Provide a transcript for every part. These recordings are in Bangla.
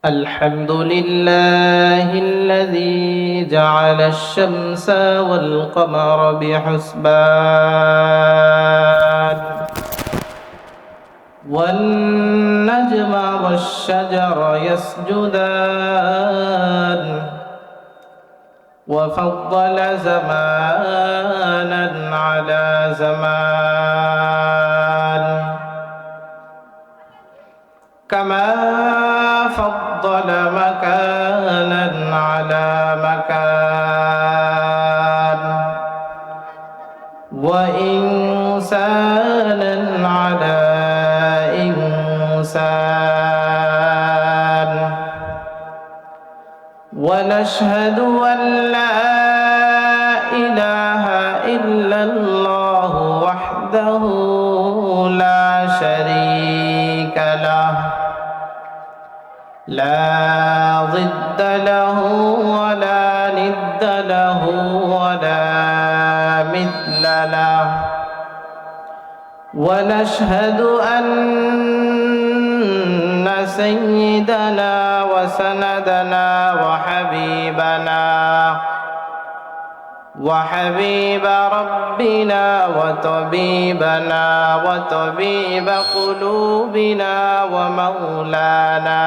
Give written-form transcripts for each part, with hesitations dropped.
الحمد لله الذي جعل الشمس والقمر بحسبان والنجم والشجر يسجدان وفضل زمانا على زمان كما فضل مكانا على مكان وإنسانا على إنسان ونشهد أن لا إله إلا الله وحده لا شريك له لا ضد له ولا ند له ولا مثل له ونشهد أن سيدنا وسندنا وحبيب ربنا وطبيب قلوبنا ومولانا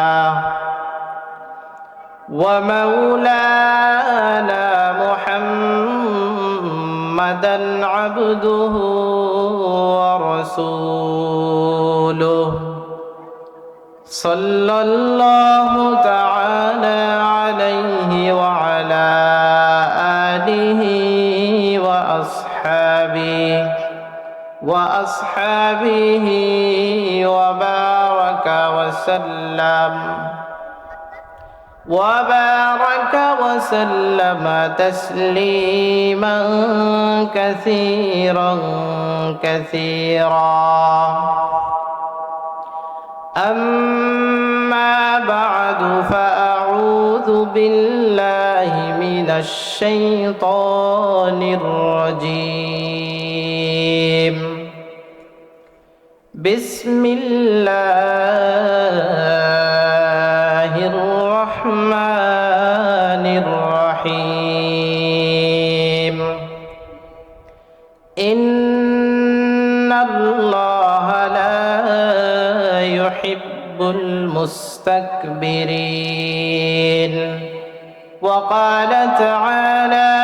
محمدا عبده ورسوله صلى الله تعالى عليه وعلى آله وأصحابه وبارك وسلم تسليما كثيرا أما بعد فأعوذ بالله من الشيطان الرجيم بسم الله الرحمن الرحيم إن الله لا يحب المستكبرين وقال تعالى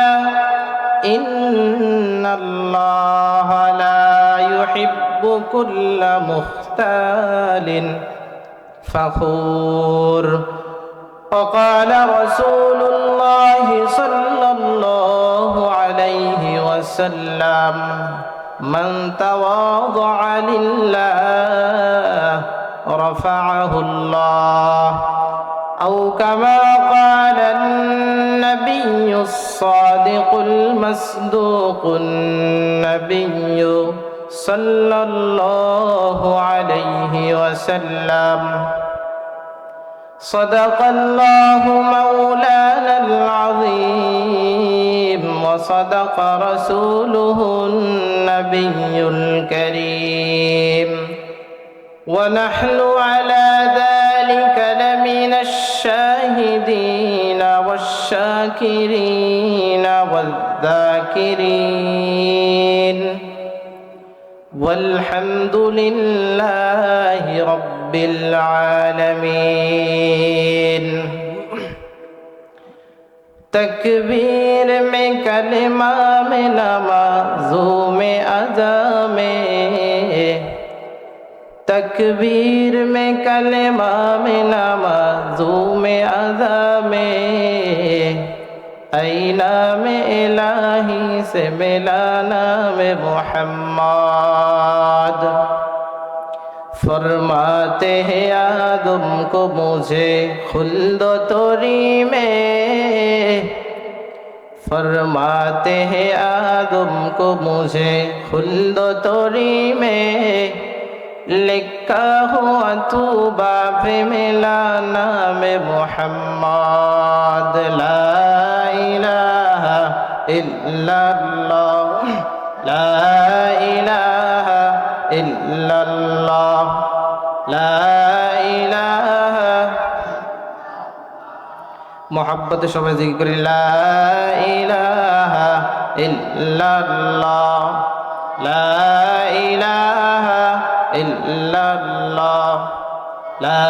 إن الله لا يحب كل مختال فخور وقال رسول الله صلى الله عليه وسلم من تواضع لله رفعه الله أو كما قال النبي الصادق المصدوق النبي صلى الله عليه وسلم صدق الله مولانا العظيم وصدق رسوله النبي الكريم ونحن على ذلك لمن الشاهدين والشاكرين والذاكرين والحمد لله رب العالمين تکبیر میں کلمہ میں نمازوں میں ادا میں تکبیر میں کلمہ میں نمازوں میں ادا میں اے نام الہی سے ملا نام محمد فرماتے ہیں آدم کو مجھے خلد و توری میں فرماتے ہیں آدم کو مجھے خلد و توری میں لکھا ہوا طوبہ پہ ملا نام محمد لا الہ الا اللہ لا الہ الا اللہ لا الہ মোহাব্বতে সবাই জিকির করি লা ইলাহা ইল্লাল্লাহ, লা ইলাহা ইল্লাল্লাহ, লা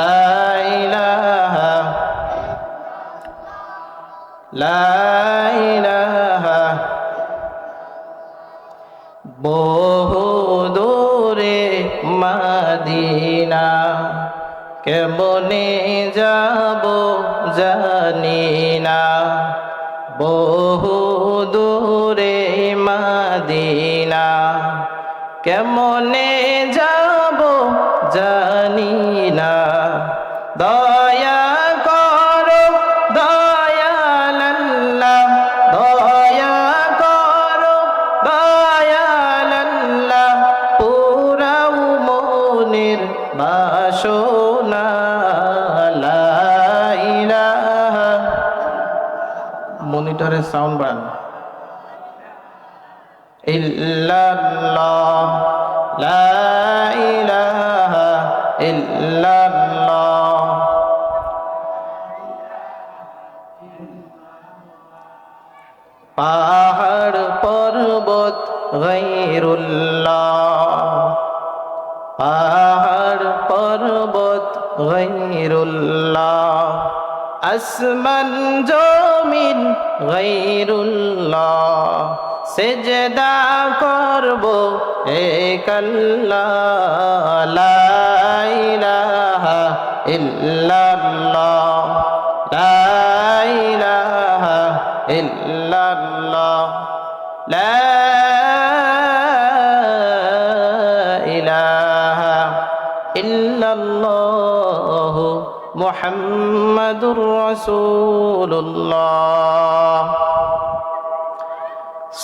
ইলাহা, লা ইলাহা। বহু দূরে মদিনা, কেমনে যাব জানি না। বহু দূরে মদিনা, কেমনে যাব জানি না। দয়া করো দয়াল আল্লাহ, দয়া করো দয়াল আল্লাহ, পুরাও মনের বাসনা। লা ইলাহা, মনিটরের সাউন্ড বাড়ান, ইল্লাল্লাহ, লা ইলাহা ইল্লাল্লাহ। পাহাড় পর্বত গায়রুল্লাহ, পাহাড় পর্বত গায়রুল্লাহ, আসমান জমিন গায়রুল্লাহ, সেজদা করব এক আল্লাহ। লা ইলাহা ইল্লাল্লাহ, লা ইলাহা ইল্লাল্লাহ, লা ইলাহা ইল্লাল্লাহ, মুহাম্মাদুর রাসূলুল্লাহ।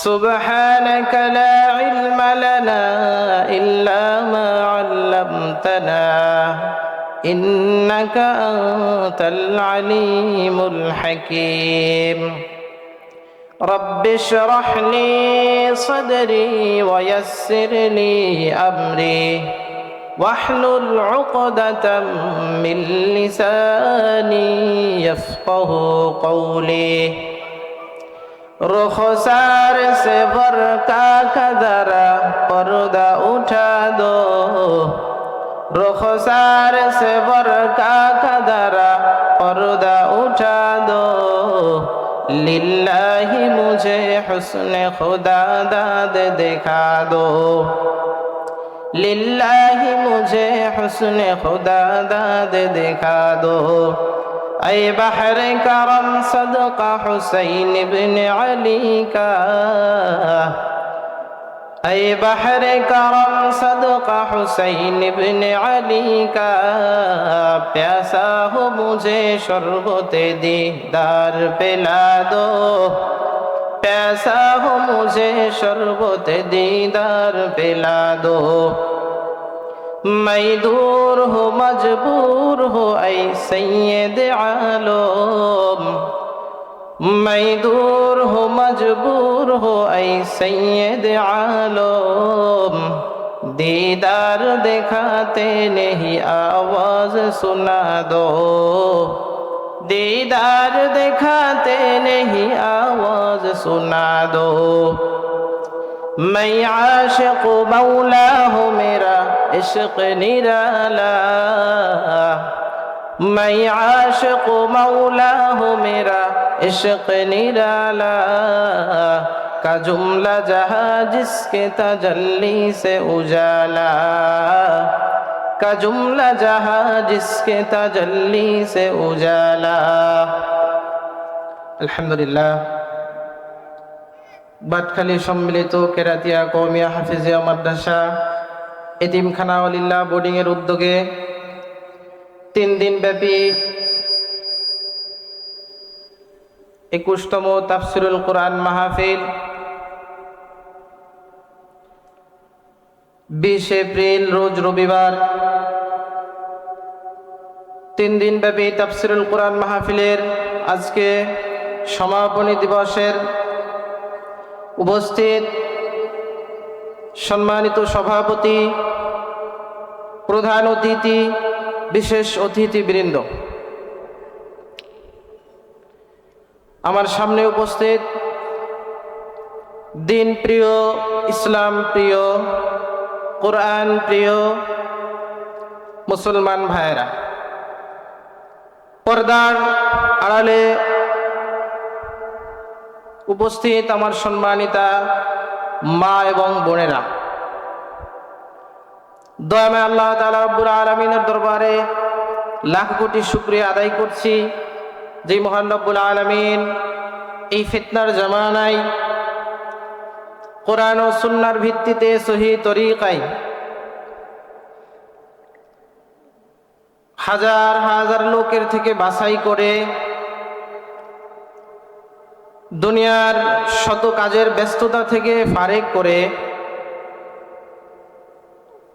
سبحانك لا علم لنا إلا ما علمتنا إنك أنت العليم الحكيم رب اشرح لي صدري ويسر لي أمري واحلل عقدة من لساني يفقه قولي रुखसार से बरका का दरा पर्दा उठा दो, रुखसार से बरका का दरा पर्दा उठा दो। लिल्लाही मुझे हुस्न खुदा दाद दिखा दो, लिल्लाही मुझे हुस्न खुदा दाद दिखा दो। ऐ बहर करम सदका हुसैन बिन अली का, ऐ बहर करम सदका हुसैन बिन अली का, प्यासा हो मुझे शरबते दीदार पिला दो, प्यासा हो मुझे शरबते दीदार पिला दो। मैं दूर हो मजबूर हो ऐ सैयद आलम, मैं दूर हो मजबूर हो ऐ सैयद आलम, दीदार दिखाते नहीं आवाज सुना दो, दीदार दिखाते नहीं आवाज सुना दो। मैं आशिक मौला हूँ मेरा इश्क निराला, मैं आशिक मौला हूँ मेरा इश्क निराला, का जुमला जहाँ जिसके तजल्ली से उजाला, का जुमला जहाँ जिसके तजल्ली से उजाला। अल्हम्दुलिल्लाह। बाटखाली सम्मिलित केरातिया कौमिया हाफिजिया माद्रासा এতিমখানা ওয়ালিল্লাহ বোর্ডিং এর উদ্যোগে 3 দিন ব্যাপী 21তম তাফসীরুল কোরআন মাহফিল 20 এপ্রিল রোজ রবিবার 3 দিন ব্যাপী তাফসীরুল কোরআন মাহফিলের আজকে সমাপনী দিবসের উপস্থিত সম্মানিত সভাপতি, প্রধান অতিথি, বিশেষ অতিথিবৃন্দ, আমার সামনে উপস্থিত দিন প্রিয়, ইসলাম প্রিয়, কোরআন প্রিয় মুসলমান ভাইয়েরা, পর্দার আড়ালে উপস্থিত আমার সম্মানিতা মা এবং বোনেরা, দয়াময় আল্লাহ তাআলা রব্বুল আলামিনের দরবারে লাখ কোটি শুকরিয়া আদায় করছি, যে মহান রব্বুল আলামিন এই ফিতনার জামানায় কোরআন ও সুন্নাহর ভিত্তিতে সহি তরিকায় হাজার হাজার লোকের থেকে বাছাই করে দুনিয়ার শত কাজের ব্যস্ততা থেকে ফারেক করে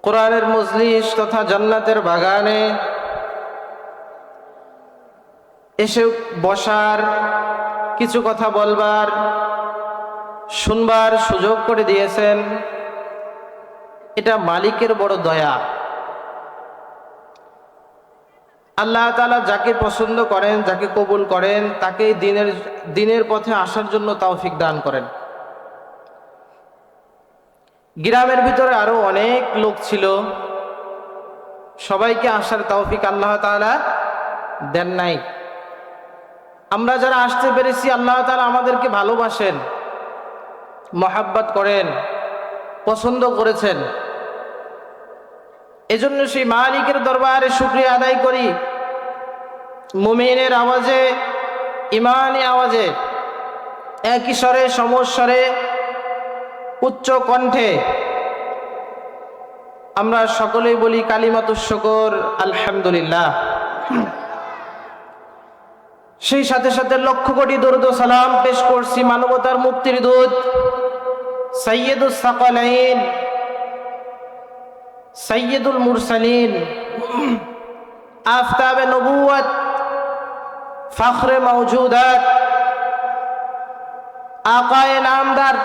কোরআনের মজলিস তথা জান্নাতের বাগানে এসে বসার, কিছু কথা বলবার, শুনবার সুযোগ করে দিয়েছেন। এটা মালিকের বড় দয়া। আল্লাহ তাআলা যাকে পছন্দ করেন, যাকে কবুল করেন, তাকে দিনের পথে আসার জন্য তৌফিক দান করেন। গ্রামের ভিতরে আরো অনেক লোক ছিল, সবাইকে আসার তৌফিক আল্লাহ তাআলা দেন নাই। আমরা যারা আসতে পেরেছি, আল্লাহ তাআলা আমাদেরকে ভালোবাসেন, মহাব্বত করেন, পছন্দ করেছেন। এজন্য সেই মালিকের দরবারে শুকরিয়া আদায় করি। মুমিনের আওয়াজে, ইমানি আওয়াজে, একই স্বরে, সমস্বরে, উচ্চ কণ্ঠে আমরা সকলেই বলি কালিমাতুশ শুকর, আলহামদুলিল্লাহ। সেই সাথে সাথে লক্ষ কোটি দরুদ ও সালাম পেশ করছি মানবতার মুক্তির দূত সাইয়্যিদুস সাকালাইন, সাইয়্যিদুল মুরসালিন, আফতাবে নবুয়ত, ফখরে মওজুদাত, আকায়ে নামদার,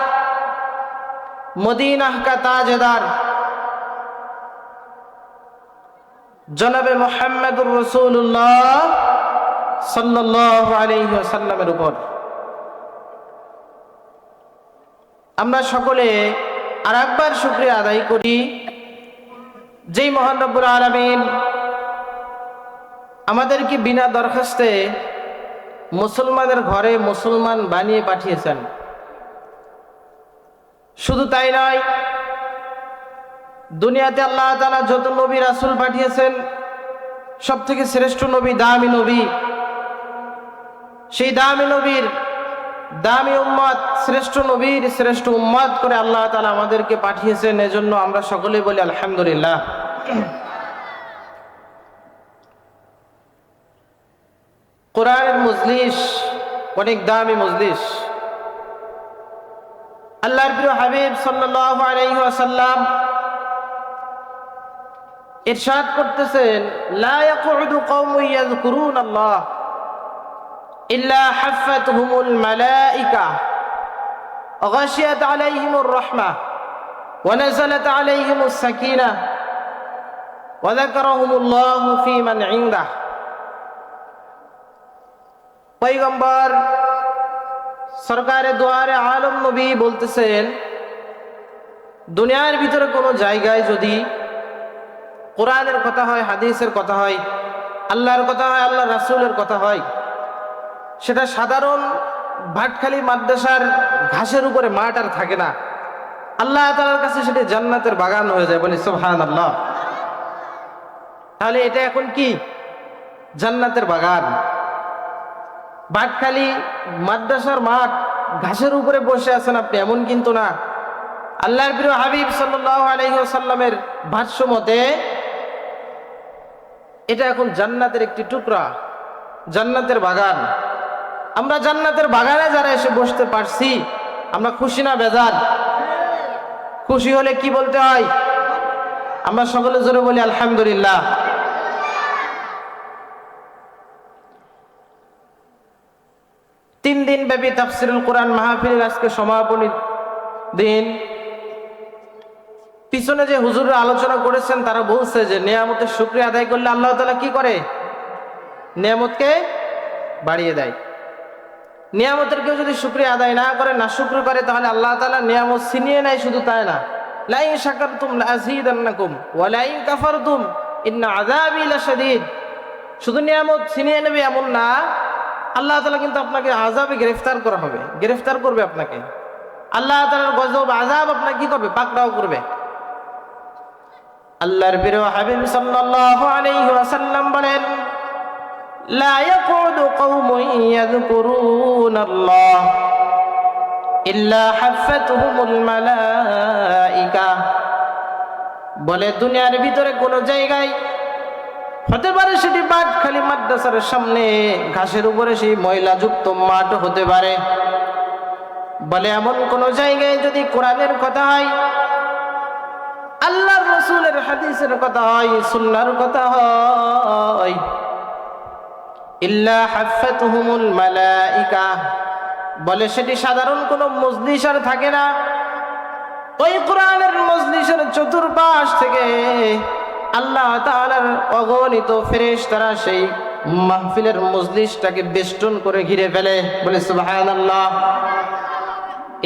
মদিনাহ কা তাজদার জনাবে মুহাম্মদুর রাসূলুল্লাহ সাল্লাল্লাহু আলাইহি ওয়াসাল্লামের উপর আমরা সকলে আর একবার শুকরিয়া আদায় করি, যেই মহান রব্বুল আলামিন আমাদেরকে বিনা দরখাস্তে মুসলমানের ঘরে মুসলমান বানিয়ে পাঠিয়েছেন। শুধু তাই নয়, দুনিয়াতে আল্লাহ তাআলা যত নবী রাসূল পাঠিয়েছেন, সব থেকে শ্রেষ্ঠ নবী, দামি নবী, সেই দামি নবীর দামি উম্মত, শ্রেষ্ঠ নবীর শ্রেষ্ঠ উম্মত করে আল্লাহ তাআলা আমাদেরকে পাঠিয়েছেন। এজন্য আমরা সকলে বলি আলহামদুলিল্লাহ। কোরআনের মজলিস অনেক দামি মজলিস। আল্লাহর প্রিয় হাবিব সাল্লাল্লাহু আলাইহি ওয়াসাল্লাম ইরশাদ করতেছেন, লা ইয়াকুদু কওমুন ইয়াযকুরুনাল্লাহ ইল্লা হাফাতহুমুল মালাইকা ওয়া গাশিয়াত আলাইহিমুর রাহমাহ ওয়া নাযালাত আলাইহিমুস সাকিনাহ ওয়া যাকারাহুমুল্লাহু ফী মান ইনদাহ। পয়গম্বর সরকারে দুয়ারে আলম নবী বলতেছেন, দুনিয়ার ভিতরে কোনো জায়গায় যদি কোরআনের কথা হয়, হাদিসের কথা হয়, আল্লাহর কথা হয়, আল্লাহ রাসূলের কথা হয়, সেটা সাধারণ ভাটখালি মাদ্রাসার ঘাসের উপরে মাঠ আর থাকে না। আল্লাহ তাআলার কাছে সেটা জান্নাতের বাগান হয়ে যায়। বলি সুবহানাল্লাহ। তাহলে এটা এখন কি? জান্নাতের বাগান। ভাটখালি মাদ্রাসার মাঠ, ঘাসের উপরে বসে আছেন আপনি, এমন কিন্তু না। আল্লাহর প্রিয় হাবিব সাল্লাল্লাহু আলাইহি ওয়াসাল্লামের ভাষ্য মতে এটা এখন জান্নাতের একটি টুকরা, জান্নাতের বাগান। আমরা জান্নাতের বাগানে যারা এসে বসতে পারছি, আমরা খুশি না বেজার? খুশি হলে কি বলতে হয়? আমরা সকলে জোরে বলি আলহামদুলিল্লাহ। 3 দিন ব্যাপী তাফসীরুল কোরআন মাহফিলের আজকে সমাপনী দিন। পিছনে যে হুজুররা আলোচনা করেছেন তারা বলছে যে নিয়ামতের শুকরিয়া আদায় করলে আল্লাহ তাআলা কি করে? নিয়ামতকে বাড়িয়ে দেয়। নিয়ামতের কেউ যদি শুকরিয়া আদায় না করে, না শুকর করে, তাহলে আল্লাহ তাআলা নিয়ামত ছিনিয়ে নেয়। শুধু তাই না, লাইন শাকারতুম লাযীদান্নাকুম ওয়া লাইন কাফারতুম ইন্না আযাবি লাশাদীদ। শুধু নিয়ামত ছিনিয়ে নেবে এমন না, আল্লাহ তাআলা কিন্তু আপনাকে আযাবে গ্রেফতার করা হবে, গ্রেফতার করবে আপনাকে। আল্লাহ তাআলার গজব আযাব আপনাকে কি করবে? পাকড়াও করবে। আল্লাহর প্রিয় হাবিব সাল্লাল্লাহু আলাইহি ওয়াসাল্লাম বলেন, লা ইয়াকুদু কওমুন ইয়াযকুরুনাল্লাহ ইল্লা হাফাতুহুমুল মালাইকা। বলে দুনিয়ার ভিতরে কোন জায়গায় হতে পারে, সেটি বাটখালী মাদ্রাসার সামনে ঘাসের উপরে সেই ময়লাযুক্ত মাঠ হতে পারে। বলে এমন কোন জায়গায় যদি কোরআনের কথা হয়, আল্লাহর রাসূলের হাদিসের কথা হয়, সুন্নাহর কথা হয়, ইল্লা হাফাতুহুমুল মালাইকা, বলে সেটি সাধারণ কোনো মজলিস আর থাকে না। ওই কোরআনের মজলিসের চতুর্পাশ থেকে আল্লাহ তাআলার অগণিত ফেরেশতারা সেই মাহফিলের মজলিসটাকে বেষ্টন করে ঘিরে ফেলে। বলে সুবহানাল্লাহ।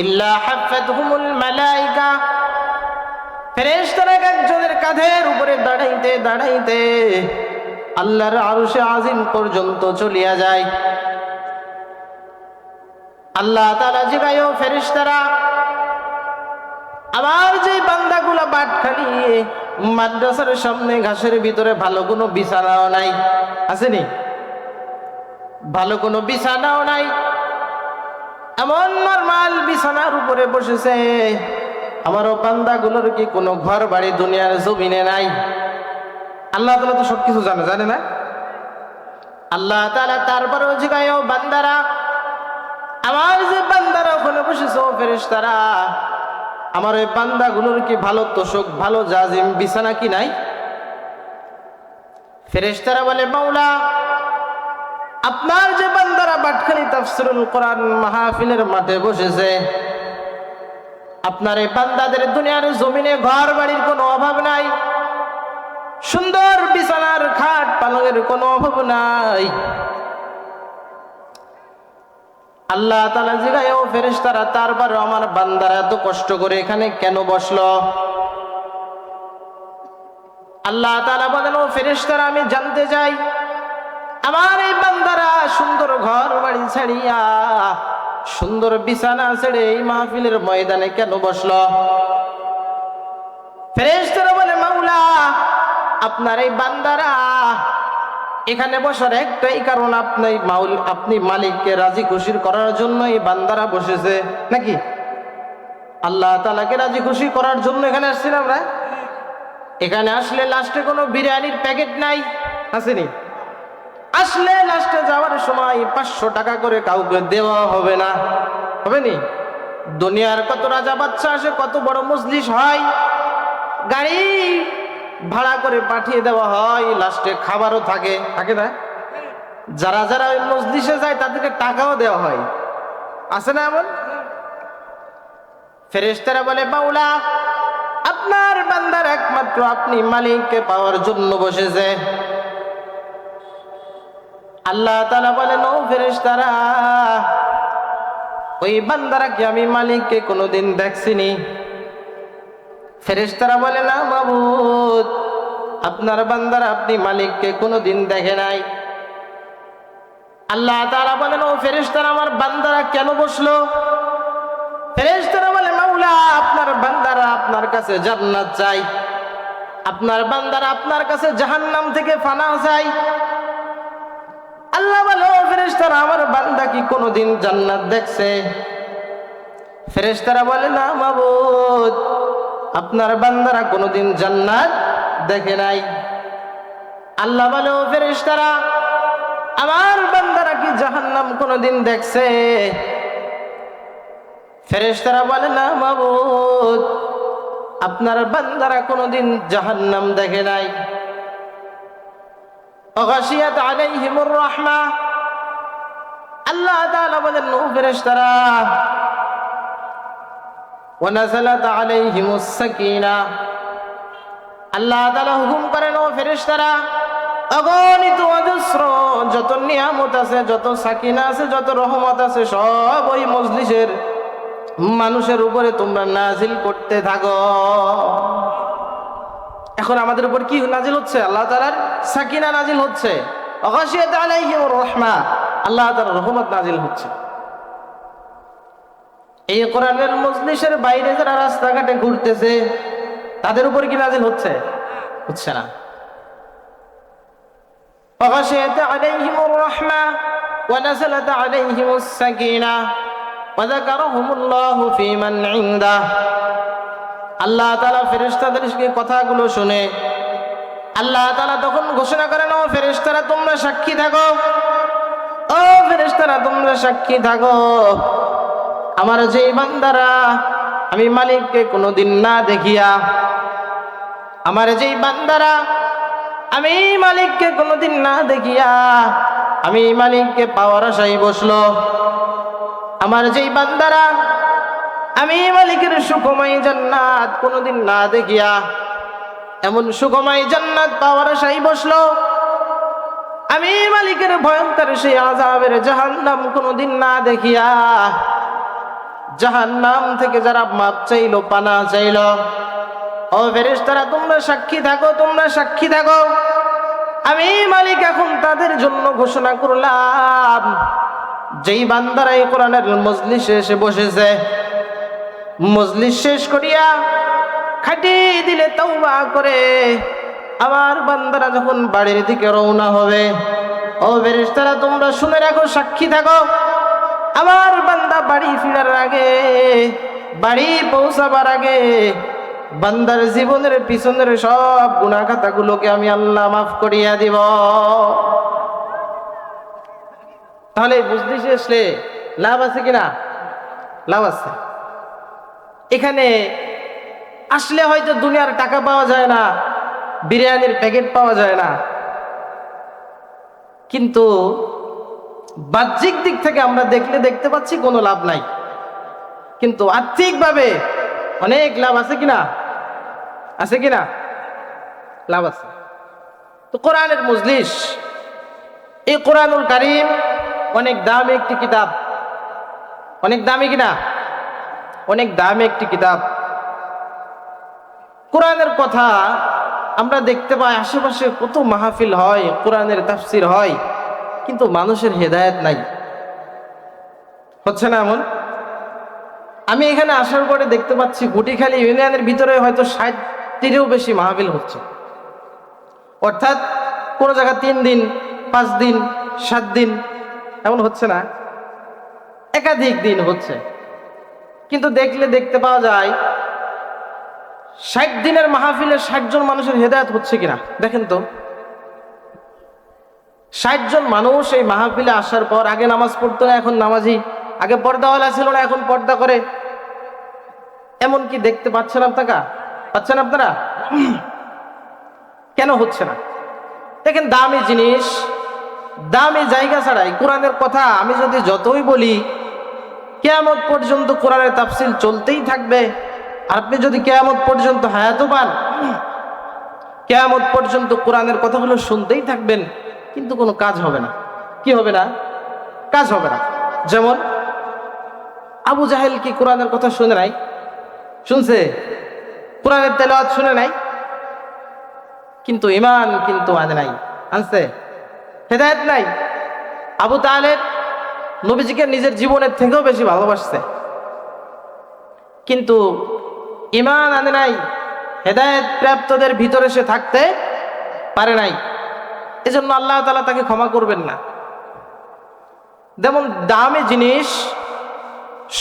ইল্লা হাফাতুহুমুল মালাইকা, ফেরেশতারা একজনের কাঁধের উপরে দাঁড়াইতে দাঁড়াইতে আল্লাহর আরশে আজিম পর্যন্ত চলিয়া যায়। আল্লাহ তাআলা জিগায়, ও ফেরেশতারা, আমার যে বান্দাগুলা বাটখালী মাদ্রাসার সামনে ঘাসের ভিতরে ভালো কোনো বিছানাও নাই, আসেনি? ভালো কোনো বিছানাও নাই, এমন নরমাল বিছানার উপরে বসেছে। আমারও বান্দাগুলোর কি কোনো ঘর বাড়ি দুনিয়ার জমিনে নাই? আল্লাহ তাআলা তো সবকিছু জানে, জানে না? আল্লাহ তাআলা তারপরেও জিগায়, ও বান্দারা, আমার যে বান্দারা ওখানে বসেছে, ও ফেরেশতারা, আমার ওই বান্দাগুলোর কি ভালো তোশক, ভালো জাজিম বিছানা কি নাই? ফেরেশতারা বলে, মাওলা, আপনার যে বান্দারা বাটখালী তাফসীরুল কোরআন মাহফিলের মাঠে বসেছে, আপনার এই বান্দাদের দুনিয়ার জমিনে ঘর বাড়ির কোনো অভাব নাই, সুন্দর বিছানার খাট পালঙের কোনো অভাব নাই। আল্লাহ তাআলা জিগায়, ও ফেরেশতারা, তারপর আমার বান্দারা এত কষ্ট করে এখানে কেন বসলো? আল্লাহ তাআলা বলেন, ও ফেরেশতারা, আমি জানতে চাই, আমার এই বান্দারা সুন্দর ঘর বাড়ি ছাড়িয়া, সুন্দর বিছানা ছেড়ে এই মাহফিলের ময়দানে কেন বসলো? ফেরেশতারা বলে, মাওলা, আপনার এই বান্দারা এখানে বসার একটাই কারণ, আপনি মালিককে রাজি খুশির করার জন্য এই বান্দারা বসেছে নাকি? আল্লাহ তাআলাকে রাজি খুশি করার জন্য এখানে আসছি না আমরা? এখানে আসলে লাস্টে কোনো বিরিয়ানির প্যাকেট নাই, আসেনি? আসলে লাস্টে যাওয়ার সময় 500 টাকা করে কাউকে দেওয়া হবে না, হবে নি? দুনিয়ার কত রাজা বাদশা আসে, কত বড় মজলিস হয়, গাড়ি ভাড়া করে পাঠিয়ে দেওয়া হয়, লাস্টে খাবারও থাকে, থাকে না? যারা যারা ওই মজলিসে যায় তাদেরকে টাকাও দেওয়া হয়, আছে না এমন? ফেরেশতারা বলে, মাওলা, আপনার বান্দার একমাত্র আপনি মালিককে পাওয়ার জন্য বসেছে। আল্লাহ তাআলা বলেন, ও ফেরেশতারা, ওই বান্দারা কি আমি মালিককে কোনোদিন দেখছিনি? ফেরেশতারা বলে, না মাবুদ, আপনার বান্দারা আপনি মালিককে কোনোদিন দেখে নাই। আল্লাহ তাআলা বলেন, ও ফেরেশতারা, আমার বান্দারা কেন বসলো? ফেরেশতারা বলে, মাওলা, আপনার বান্দারা আপনার কাছে জান্নাত চাই, আপনার বান্দারা আপনার কাছে জাহান্নাম থেকে ফানা চাই। আল্লাহ বলে, ও ফেরেশতারা, আমার বান্দা কি কোনোদিন জান্নাত দেখছে? ফেরেশতারা বলে, না মাবুদ, আপনার বান্দারা কোনোদিন জান্নাত দেখে নাই। আল্লাহ বলে, ও ফেরেশতারা, আমার বান্দারা কি জাহান্নাম কোনোদিন দেখছে? ফেরেশতারা বলে, না মাবুদ, আপনার বান্দারা কোনোদিন জাহান্নাম দেখে নাই। ওয়াগাশিয়াত আলাইহিমুর রাহমা, আল্লাহ তাআলা বলেন, ও ফেরেশতারা, ওয়া নাযালাত আলাইহিমুস সাকিনা, আল্লাহ তাআলা হুকুম করেন, ও ফেরেশতারা, অগণিত অজস্র যত নিয়ামত আছে, যত সাকিনা আছে, যত রহমত আছে, সব ওই মজলিসের মানুষের উপরে তোমরা নাজিল করতে থাকো। এখন আমাদের উপর কি নাজিল হচ্ছে? আল্লাহ তাআলার সাকিনা নাজিল হচ্ছে, গাশিয়াত আলাইহিমুর রাহমা, আল্লাহ তাআলার রহমত নাজিল হচ্ছে। এই কোরআনের মজলিসের বাইরে যারা রাস্তাঘাটে ঘুরতেছে তাদের উপর কি নাজিল হচ্ছে? হচ্ছে না। গাশিয়াত আলাইহিমুর রাহমা ওয়া নাযালাত আলাইহিমুস সাকিনা ওয়া যাকারাহুমুল্লাহু ফী মান ইনদাহ। আল্লাহ তাআলা ফেরেশতাদেরকে কথাগুলো শুনে আল্লাহ তাআলা তখন ঘোষণা করেন, ও ফেরেশতারা তোমরা সাক্ষী থাকো, ও ফেরেশতারা তোমরা সাক্ষী থাকো, আমার যেই বান্দারা আমি মালিককে কোনোদিন না দেখিয়া, আমার যেই বান্দারা আমি মালিককে কোনোদিন না দেখিয়া আমি মালিককে পাওয়ার আশায় বসলো, আমার যেই বান্দারা আমি মালিকের সুখময় জান্নাত কোনোদিন না দেখিয়া এমন সুখময় জান্নাত পাওয়ার আশায় বসলো, আমি মালিকের ভয়ঙ্কর সেই আযাবের জাহান্নাম কোনোদিন না দেখিয়া জাহান্নাম থেকে যারা মাপ চাইলো, পানা চাইলো, ও ফেরেশতারা তোমরা সাক্ষী থাকো, তোমরা সাক্ষী থাকো, আমি মালিক এখন তাদের জন্য ঘোষণা করলাম, যেই বান্দারা এই কোরআনের মজলিসে এসে বসেছে, মজলিস শেষ করিয়া খাটি দিলে তওবা করে আমার বান্দারা যখন বাড়ির দিকে রওনা হবে, ও ফেরেশতারা তোমরা শুনে রাখো, সাক্ষী থাকো, আমার বান্দা বাড়ি ফিরার আগে, বাড়ি পৌঁছাবার আগে বান্দার জীবনের পিছনের সব গুনাহ খাতাগুলোকে আমি আল্লাহ মাফ করিয়া দিব। তাহলে মজলিসে আসলে লাভ আছে কিনা? লাভ আছে। এখানে আসলে হয়তো দুনিয়ার টাকা পাওয়া যায় না, বিরিয়ানির প্যাকেট পাওয়া যায় না, কিন্তু বাহ্যিক দিক থেকে আমরা দেখতে পাচ্ছি কোনো লাভ নাই, কিন্তু আর্থিকভাবে অনেক লাভ আছে কিনা? আছে কিনা? লাভ আছে। তো কোরআনের মজলিস, এই কোরআনুল কারীম অনেক দামি একটি কিতাব, অনেক দামি কিনা? অনেক দামি একটি কিতাব। কোরআনের কথা আমরা দেখতে পাই আশেপাশে কত মাহফিল হয়, কোরআনের তাফসির হয়, কিন্তু মানুষের হেদায়েত নাই, হচ্ছে না এমন? আমি এখানে আসার পরে দেখতে পাচ্ছি গুটিখালী ইউনিয়নের ভিতরে হয়তো 60টিরও বেশি মাহফিল হচ্ছে, অর্থাৎ কোনো জায়গা 3 দিন 5 দিন 7 দিন এমন হচ্ছে না, একাধিক দিন হচ্ছে, কিন্তু দেখতে পাওয়া যায় 60 দিনের মাহফিলে 60 জন মানুষের হেদায়েত হচ্ছে কিনা দেখেন তো। 60 জন মানুষ এই মাহফিলে আসার পর আগে নামাজ পড়তো না, এখন নামাজি, আগে পর্দাওয়ালা ছিল না, এখন পর্দা করে, এমন কি দেখতে পাচ্ছেন আপনারা? কেন হচ্ছে না? দেখেন, দামি জিনিস দামি জায়গা ছাড়াই কোরআনের কথা আমি যদি যতই বলি, কিয়ামত পর্যন্ত কোরআনের তাফসীর চলতেই থাকবে। আপনি যদি কিয়ামত পর্যন্ত হায়াত পান, কিয়ামত পর্যন্ত কোরআনের কথাগুলো শুনতেই থাকবেন, কিন্তু কোনো কাজ হবে না। কি হবে না? কাজ হবে না। যেমন আবু জাহেল কি কোরআনের কথা শুনে নাই? শুনছে? কোরআনের তেলাওয়াত শুনে নাই, কিন্তু ঈমান কিন্তু আনে নাই, আনছে? হেদায়েত নাই। আবু তালেব নবীজিকে নিজের জীবনের থেকেও বেশি ভালোবাসছে, কিন্তু ঈমান আনে নাই, হেদায়েত প্রাপ্তদের ভিতরে সে থাকতে পারে নাই, এজন্য আল্লাহ তাআলা তাকে ক্ষমা করবেন না। যেমন দামি জিনিস,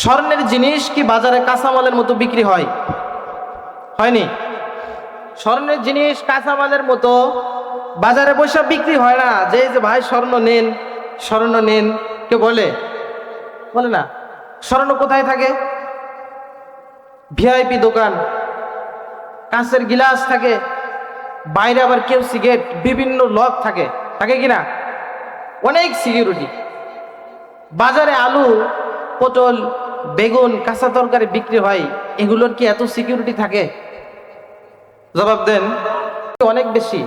স্বর্ণের জিনিস কি বাজারে কাঁচামালের মতো বিক্রি হয়? হয়নি। স্বর্ণের জিনিস কাঁচামালের মতো বাজারে বসে বিক্রি হয় না, যে ভাই স্বর্ণ নেন, কে বলে না। স্বর্ণ কোথায় থাকে? ভিআইপি দোকান, কাঁচের গিলাস থাকে, বাইরে আবার কেউ সিগারেট, বিভিন্ন লক থাকে কিনা, অনেক সিকিউরিটি। বাজারে আলু, পটল, বেগুন, কাঁচা তরকারি বিক্রি হয়, এগুলোর কি এত সিকিউরিটি থাকে? জবাব দেন, অনেক বেশি।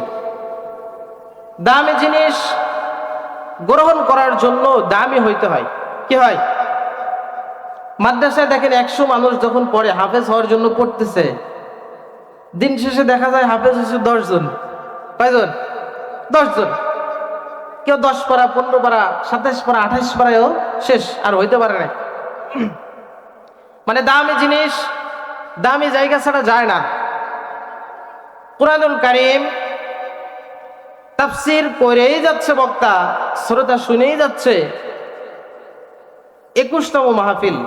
দামি জিনিস গ্রহণ করার জন্য দামি হইতে হয়। কি হয়? মাদ্রাসায় দেখেন 100 মানুষ যখন পড়ে, হাফেজ হওয়ার জন্য পড়তেছে, দিন শেষে দেখা যায় হাফেজ হচ্ছে 10 জন। কয়জন? 10 জন। কেউ 10 পারা, 15 পারা, 27 পারা, 28 পারায়ও শেষ, আর হইতে পারে না। মানে দামি জিনিস দামি জায়গা ছাড়া যায় না। কুরআনুল কারীম তাফসীর করেই যাচ্ছে বক্তা, শ্রোতা শুনেই যাচ্ছে। 21তম মাহফিল,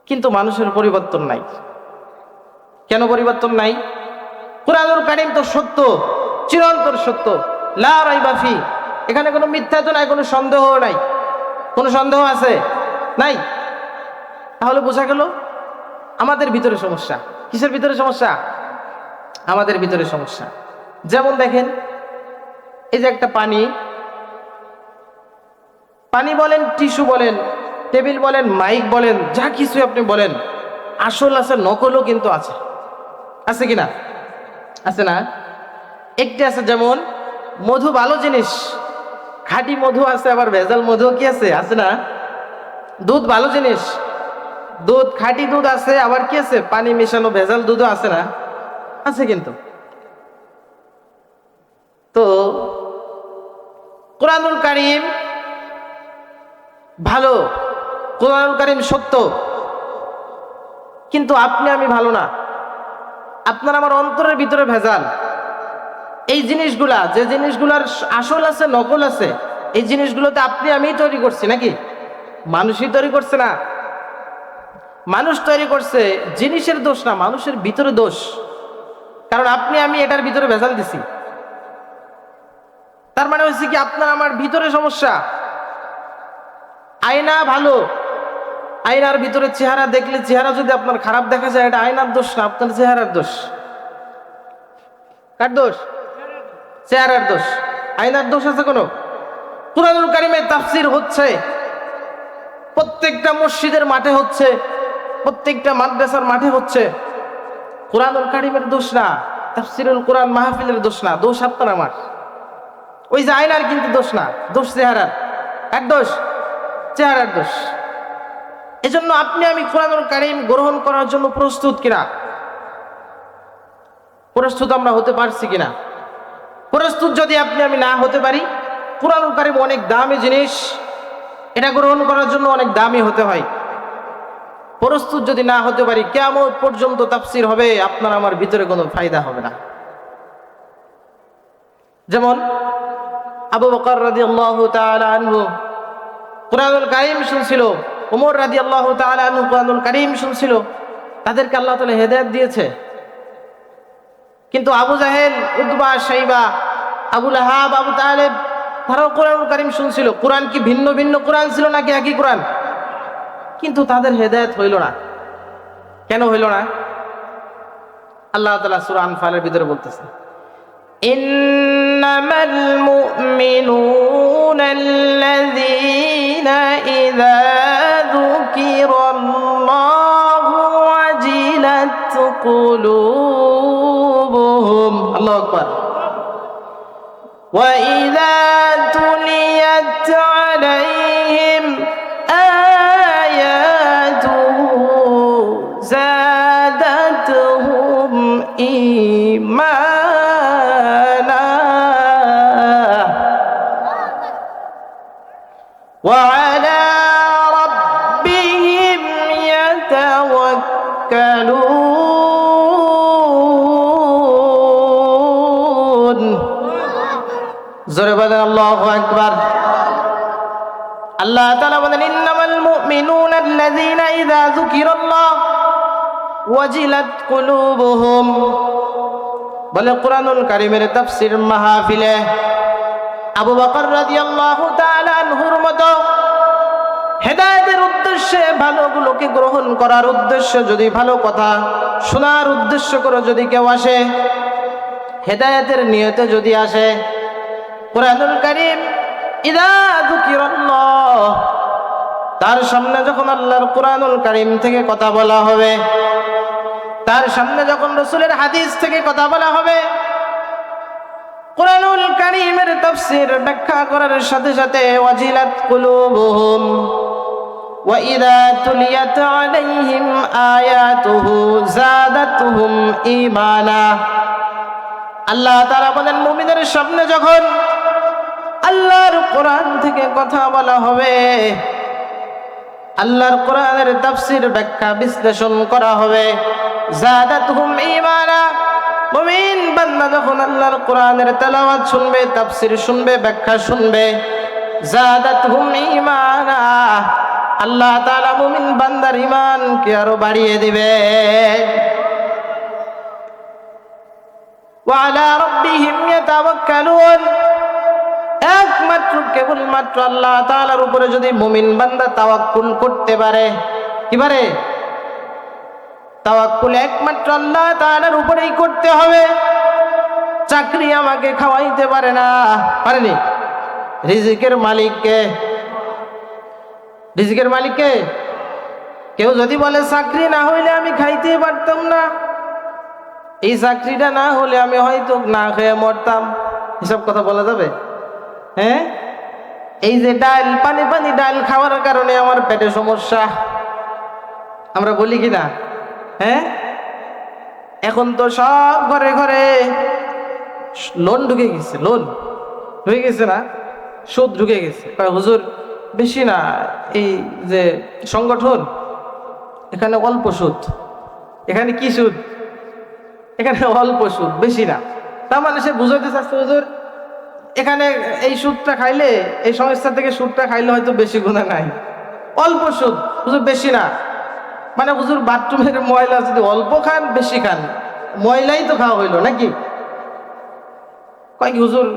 কিন্তু মানুষের পরিবর্তন নাই। কেন পরিবর্তন নাই? কুরআনুল কারীম তো সত্য, চিরন্তর সত্য, লা রাইবা ফি। এখানে কোনো মিথ্যা তো নাই, কোনো সন্দেহ নাই। কোনো সন্দেহ আছে? নাই। তাহলে বোঝা গেল আমাদের ভিতরে সমস্যা। কিসের ভিতরে সমস্যা? আমাদের ভিতরে সমস্যা। যেমন দেখেন, এই যে একটা পানি বলেন, টিস্যু বলেন, টেবিল বলেন, মাইক বলেন, যা কিছু আপনি বলেন, আসল আছে, নকলও কিন্তু আছে। আছে কিনা? আছে না? একটি আছে, যেমন মধু ভালো জিনিস, খাঁটি মধু আছে, আবার ভেজাল মধু কি আছে? আছে না? দুধ ভালো জিনিস, দুধ খাঁটি দুধ আছে, আবার কি আছে? পানি মেশানো ভেজাল দুধও আছে না? আছে কিন্তু। তো কুরআনুল কারীম ভালো, কুরআনুল কারীম সত্য, কিন্তু আপনি আমি ভালো না। আপনার আমার অন্তরের ভিতরে ভেজাল। এই জিনিসগুলা, যে জিনিসগুলার আসল আছে, নকল আছে, এই জিনিসগুলোতে আপনি আমি তৈরি করছি নাকি? মানুষই তৈরি করছে না। মানুষ তৈরি করছে, জিনিসের দোষ না, মানুষের ভিতরে দোষ। কারণ আপনি আমি এটার ভিতরে ভেজাল দিছি। তার মানে হচ্ছে কি, আপনার আমার ভিতরে সমস্যা। আয়না ভালো, আয়নার ভিতরে চেহারা দেখলে, চেহারা যদি আপনার খারাপ দেখা যায়, এটা আয়নার দোষ না, আপনার চেহারার দোষ। কার দোষ? চেহারার দোষ। আয়নার দোষ আছে কোনো? কুরআনুল কারীমের তাফসীর হচ্ছে, প্রত্যেকটা মসজিদের মাঠে হচ্ছে, প্রত্যেকটা মাদ্রাসার মাঠে হচ্ছে। কুরআনুল কারীমের দোষ না, তাফসীরুল কুরআন মাহফিলের দোষ না, দোষ আপনার আমার। ওই যে আয়নার কিন্তু দোষ না, দোষ চেহারার। এক দোষ চেহারার দোষ। এজন্য আপনি আমি কুরআনুল কারীম গ্রহণ করার জন্য প্রস্তুত কিনা? প্রস্তুত আমরা হতে পারছি কিনা? প্রস্তুত যদি আপনি আমি না হতে পারি, কুরআনুল কারীম অনেক দামি জিনিস, এটা গ্রহণ করার জন্য অনেক দামি হতে হয়। প্রস্তুত যদি না হতে পারি, কিয়ামত পর্যন্ত তাফসীর হবে, আপনার আমার ভিতরে কোনো ফায়দা হবে না। যেমন আবু বকর রাদিয়াল্লাহু তাআলা আনহু কুরআনুল কারীম শুনছিল, ওমর রাদিয়াল্লাহু তাআলা আনহু কুরআনুল কারীম শুনছিল, তাদেরকে আল্লাহ তাআলা হেদায়েত দিয়েছে। কিন্তু আবু জাহেল, উতবা, শাইবা, আবু লাহাব, আবু তালেব, তারাও কুরআনুল কারীম শুনছিল। কোরআন কি ভিন্ন ভিন্ন কোরআন ছিল নাকি একই কোরআন? কিন্তু তাদের হেদায়েত হইল না। কেন হইল না? আল্লাহ তাআলা সূরা আনফালের ভিতরে বলতেছে, ইন্নামাল মুমিনুনা আল্লাযীনা ইযা যুকিরাল্লাহু ওয়াজিলাত কুলুবুহুম। আল্লাহু আকবার। وَإِذَا تُلِيَتْ عَلَيْهِمْ آيَاتُهُ زَادَتْهُمْ إِيمَانًا وَعَلَى رَبِّهِمْ يَتَوَكَّلُونَ। জোরে বলেন আল্লাহু আকবার। আল্লাহ তাআলা বলেন, ইন্নামাল মুমিনুনা আল্লাযীনা ইযা যুকিরাল্লাহ ওয়াজিলাত কুলুবুহুম। বলে কুরআনুল কারীমের তাফসীর মাহফিলে আবু বকর রাদিয়াল্লাহু তাআলা আনহুর মতো হেদায়েতের উদ্দেশ্যে, ভালোগুলোকে গ্রহণ করার উদ্দেশ্যে, যদি ভালো কথা শোনার উদ্দেশ্য করে যদি কেউ আসে, হেদায়েতের নিয়তে যদি আসে, কুরআনুল কারীম ইযা যুকিরাল্লাহ, তার সামনে যখন আল্লাহর কুরআনুল কারীম থেকে কথা বলা হবে, তার সামনে যখন রাসূলের হাদিস থেকে কথা বলা হবে, কুরআনুল কারীমের তাফসীর ব্যাখ্যা করার সাথে সাথে ওয়াজিলাত কুলুবুহুম ওয়া ইযা তুলিয়াত আলাইহিম আয়াতুহু যাদাতুহুম ঈমানা। আল্লাহ তাআলা বলেন, মুমিনদের সামনে যখন আল্লাহর কোরআন থেকে কথা বলা হবে, আল্লাহর কোরআনের তাফসীর ব্যাখ্যা বিশ্লেষণ করা হবে, যাদাতুহুম ঈমানা। মুমিন বান্দা যখন আল্লাহর কোরআনের তেলাওয়াত শুনবে, তাফসীর শুনবে, ব্যাখ্যা শুনবে, যাদাতুহুম ঈমানা, আল্লাহ তাআলা মুমিন বান্দার ঈমানকে আরো বাড়িয়ে দিবে। ওয়া আলা রাব্বিহিম ইয়াতাওয়াক্কালুন। একমাত্র কেবলমাত্র আল্লাহ তাআলার উপরে যদি মুমিন বান্দা তাওয়াক্কুল করতে পারে, কি পারে? তাওয়াক্কুল একমাত্র আল্লাহ তাআলার উপরেই করতে হবে। চাকরি আমাকে খাওয়াইতে পারে না, পারেনি। রিজিকের মালিক কে? রিজিকের মালিক কে? কেউ যদি বলে চাকরি না হইলে আমি খাইতেই পারতাম না, এই চাকরিটা না হলে আমি হয়তো না খেয়ে মরতাম, এসব কথা বলা যাবে? হ্যাঁ, এই যে ডাল, পানি পানি ডাল খাওয়ার কারণে আমার পেটে সমস্যা, আমরা বলি কি না? হ্যাঁ, এখন তো সব ঘরে ঘরে লোন ঢুকে গেছে, লোন ঢুকে গেছে না, সুদ ঢুকে গেছে। হুজুর বেশি না, এই যে সংগঠন এখানে অল্প সুদ, এখানে কি সুদ? এখানে অল্প সুদ, বেশি না। তার মানে সে বুঝাইতে চাচ্ছে, হুজুর এখানে এই সুদটা খাইলে, এই সংস্থা থেকে সুদটা খাইলে হয়তো বেশি গুণা নাই, অল্প সুদ হুজুর, বেশি না। মানে হুজুর বাথরুমের ময়লা যদি অল্প খান বেশি খান, ময়লাই তো খাওয়া হইলো নাকি? কয় কি হুজুর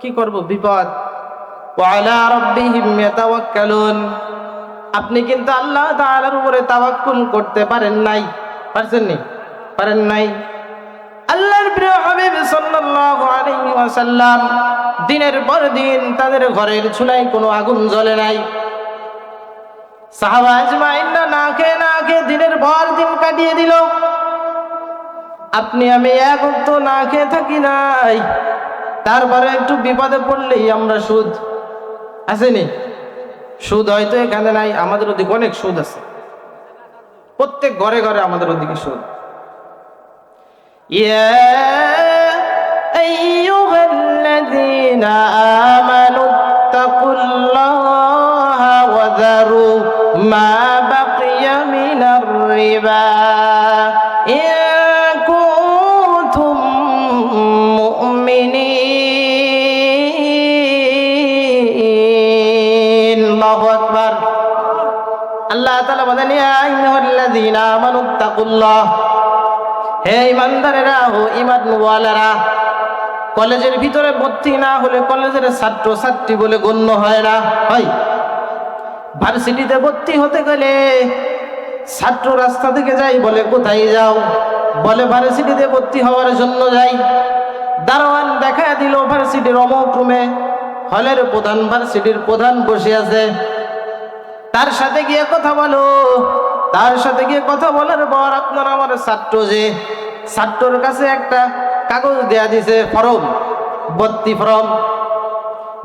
কি করব, বিপদ। ওয়া আলা রাব্বিহিম ইয়াতাওয়াক্কালুন। আপনি কিন্তু আল্লাহ তাআলার উপরে তাওয়াক্কুল করতে পারেন নাই, পারছেন নি? পারেন নাই। আল্লাহর প্রিয় হাবিব সাল্লাল্লাহু আলাইহি ওয়াসাল্লাম দিনের পর দিন তাদের ঘরের চুলায় কোনো আগুন জ্বলে নাই। সাহাবা আজমাইনরা না খেয়ে দিনের পর দিন কাটিয়ে দিল। আপনি আমি এক ওয়াক্ত না খেয়ে থাকি নাই, তারপরে একটু বিপদে পড়লেই আমরা সুদ, আসেনি? সুদ হয়তো এখানে নাই, আমাদের ওদিকে অনেক সুদ আছে, প্রত্যেক ঘরে ঘরে আমাদের ওদিকে সুদ। ইয়া আইয়ুহাল্লাযীনা আমানুত্তাকুল্লাহা ওয়া যারু মা বাকিয়া মিনার রিবা ইন কুনতুম মুমিনিন। আল্লাহু আকবার। আল্লাহ তাআলা বলেন, ইয়া আইয়ুহাল্লাযীনা আমানুত্তাকুল্লাহ, হে ইমানদারেরা, ও ইমানওয়ালারা। কলেজের ভিতরে ভর্তি না হলে কলেজের ছাত্র ছাত্রী বলে গণ্য হয় না, হয়। ভার্সিটিতে ভর্তি হতে গেলে ছাত্র রাস্তা থেকে যাই, বলে কোথায় যাও? বলে ভার্সিটিতে ভর্তি হওয়ার জন্য যাই। দারোয়ান দেখা দিল ভার্সিটির অমুক রুমে, হলের প্রধান, ভার্সিটির প্রধান বসে আছে, তার সাথে গিয়ে কথা বলো। তার সাথে গিয়ে কথা বলার পর আপনার আমার ছাত্র, যে ছাত্রর কাছে একটা কাগজ দেয়া দিছে, ফরম, ভর্তি ফরম।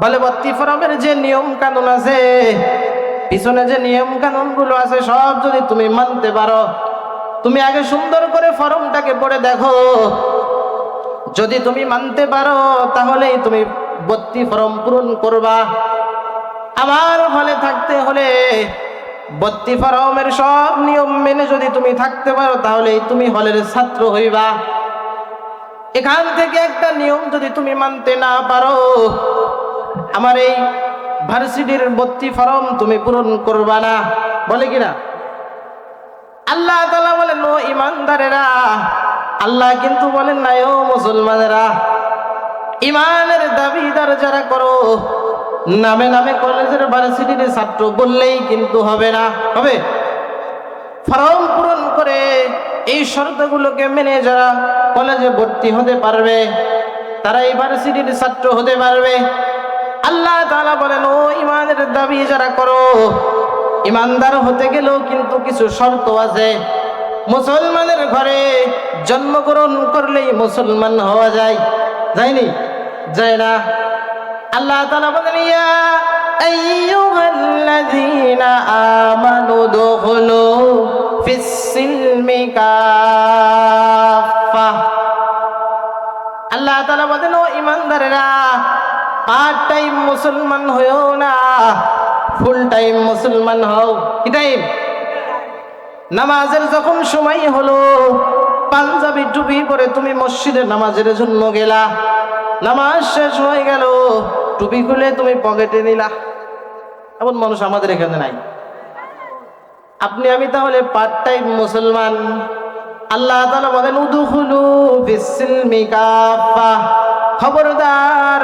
বলে ভর্তি ফরমের যে নিয়ম কানুন আছে, পিছনে যে নিয়ম কানুন গুলো আছে, সব যদি তুমি মানতে পারো, তুমি আগে সুন্দর করে ফরমটাকে পড়ে দেখো। যদি তুমি মানতে পারো তাহলেই তুমি ভর্তি ফরম পূরণ করবা। আমার হলে থাকতে হলে ভর্তি ফরমের সব নিয়ম মেনে যদি তুমি থাকতে পারো, তাহলেই তুমি হলের ছাত্র হইবা। এখান থেকে একটা নিয়ম যদি তুমি মানতে না পারো, আমার এই ভার্সিটির ভর্তি ফরম তুমি পূরণ করবা না, বলে কিনা? আল্লাহ তাআলা বলেন, ও ইমানদারেরা। আল্লাহ কিন্তু বলেন না, ও মুসলমানেরা। ইমানের দাবিদার যারা করো, নামে নামে কলেজের ভার্সিটির ছাত্র বললেই কিন্তু হবে না, হবে। ফরম পূরণ করে এই শর্তগুলোকে মেনে যারা কলেজে ভর্তি হতে পারবে, তারা এই ভার্সিটির ছাত্র হতে পারবে। আল্লাহ তাআলা বলেন, ও ইমানের দাবি যারা করো, ইমানদার হতে গেলেও কিন্তু কিছু শর্ত আছে। মুসলমানের ঘরে জন্মগ্রহণ করলেই মুসলমান হওয়া যায়, যায়নি? যায় না। আল্লাহ তাআলা বলেন ইয়া আইয়ুহাল্লাযীনা আমানু দুখুলু ফিস-সিলমি কাফা। আল্লাহ তাআলা বলেন ও ঈমানদারেরা, পার্ট টাইম মুসলমান হইও না, ফুল টাইম মুসলমান হও। কি টাইম? নামাজের যখন সময় হলো, পাঞ্জাবি টুপি পরে তুমি মসজিদে নামাজের জন্য গেলা, নামাজ শেষ হয়ে গেল, টুপি খুলে তুমি পকেটে নিলা। এমন মানুষ আমাদের এখানে নাই। আপনি আমি তাহলে পার্ট টাইম মুসলমান। আল্লাহ তাআলা বলেন উদখুলু ফিস-সিলমি কাফা, খবরদার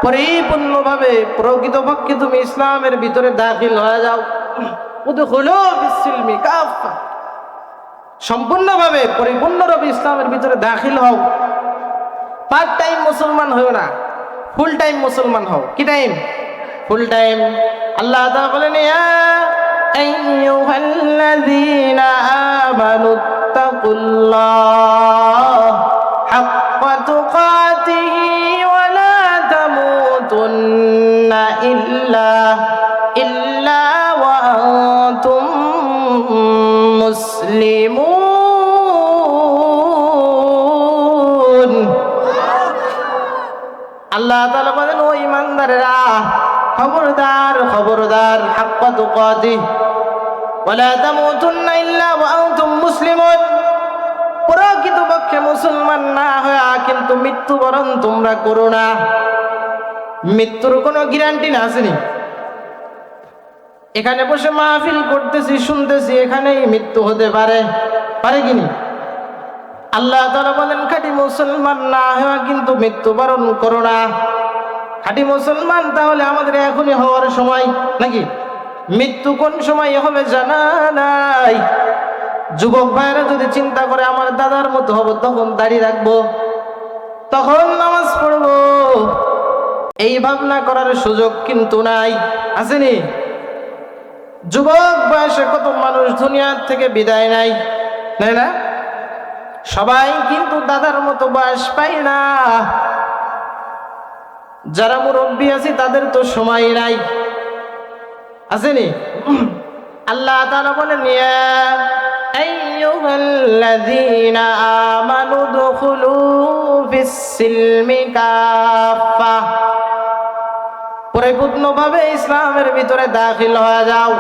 পরিপূর্ণভাবে প্রকৃতপক্ষে তুমি ইসলামের ভিতরে দাখিল হয়ে যাও। উদখুলু ফিস-সিলমি কাফা, সম্পূর্ণভাবে পরিপূর্ণভাবে ইসলামের ভিতরে দাখিল হও। পার্ট টাইম মুসলমান হও না, ফুল টাইম মুসলমান হও। কি টাইম? Full time. আল্লাহ তাআলা বলেন ইয়া আইয়ুহাল্লাযীনা আমানু তাকুল্লাহ হাক্কা তুকাতিহি ওয়া লা তামুতুন্না ইল্লা ওয়া আনতুম মুসলিমুন। আল্লাহ তাআলা বলেন ও ঈমানদারেরা, খবরদার খবরদার, হাক্কা তুকাতিহি ওয়া লা তামুতুন্না ইল্লা ওয়া আনতুম মুসলিমুন, প্রকৃতপক্ষে মুসলমান না হয়ে কিন্তু মৃত্যুবরণ তোমরা করো না। মৃত্যুর কোনো গ্যারান্টি না আসেনি। এখানে বসে মাহফিল করতেছি, শুনতেছি, এখানেই মৃত্যু হতে পারে, পারে কিনি? আল্লাহ তাআলা বলেন খাঁটি মুসলমান না হওয়া কিন্তু মৃত্যুবরণ করো না। খাঁটি মুসলমান তাহলে আমাদের এখনই হওয়ার সময় নাকি? মৃত্যু কোন সময় হবে জানা নাই। যুবক ভাইরা যদি চিন্তা করে আমার দাদার মতো হব, তখন দাড়ি রাখবো, তখন নামাজ পড়বো, এই ভাবনা করার সুযোগ কিন্তু নাই, আসেনি? যুবক বয়সে কত মানুষ দুনিয়ার থেকে বিদায় নাই, তাই না? সবাই কিন্তু দাদার মতো বয়স পায় না। যারা মুরব্বী আছে তাদের তো সময় নাই, আসেনি? আল্লাহ তাআলা বলেন ইয়া আইয়ুহাল্লাযীনা আমানু দুখুলু ফিস-সিলমি কাফা, পরিপূর্ণভাবে ইসলামের ভিতরে দাখিল হয়ে যাও।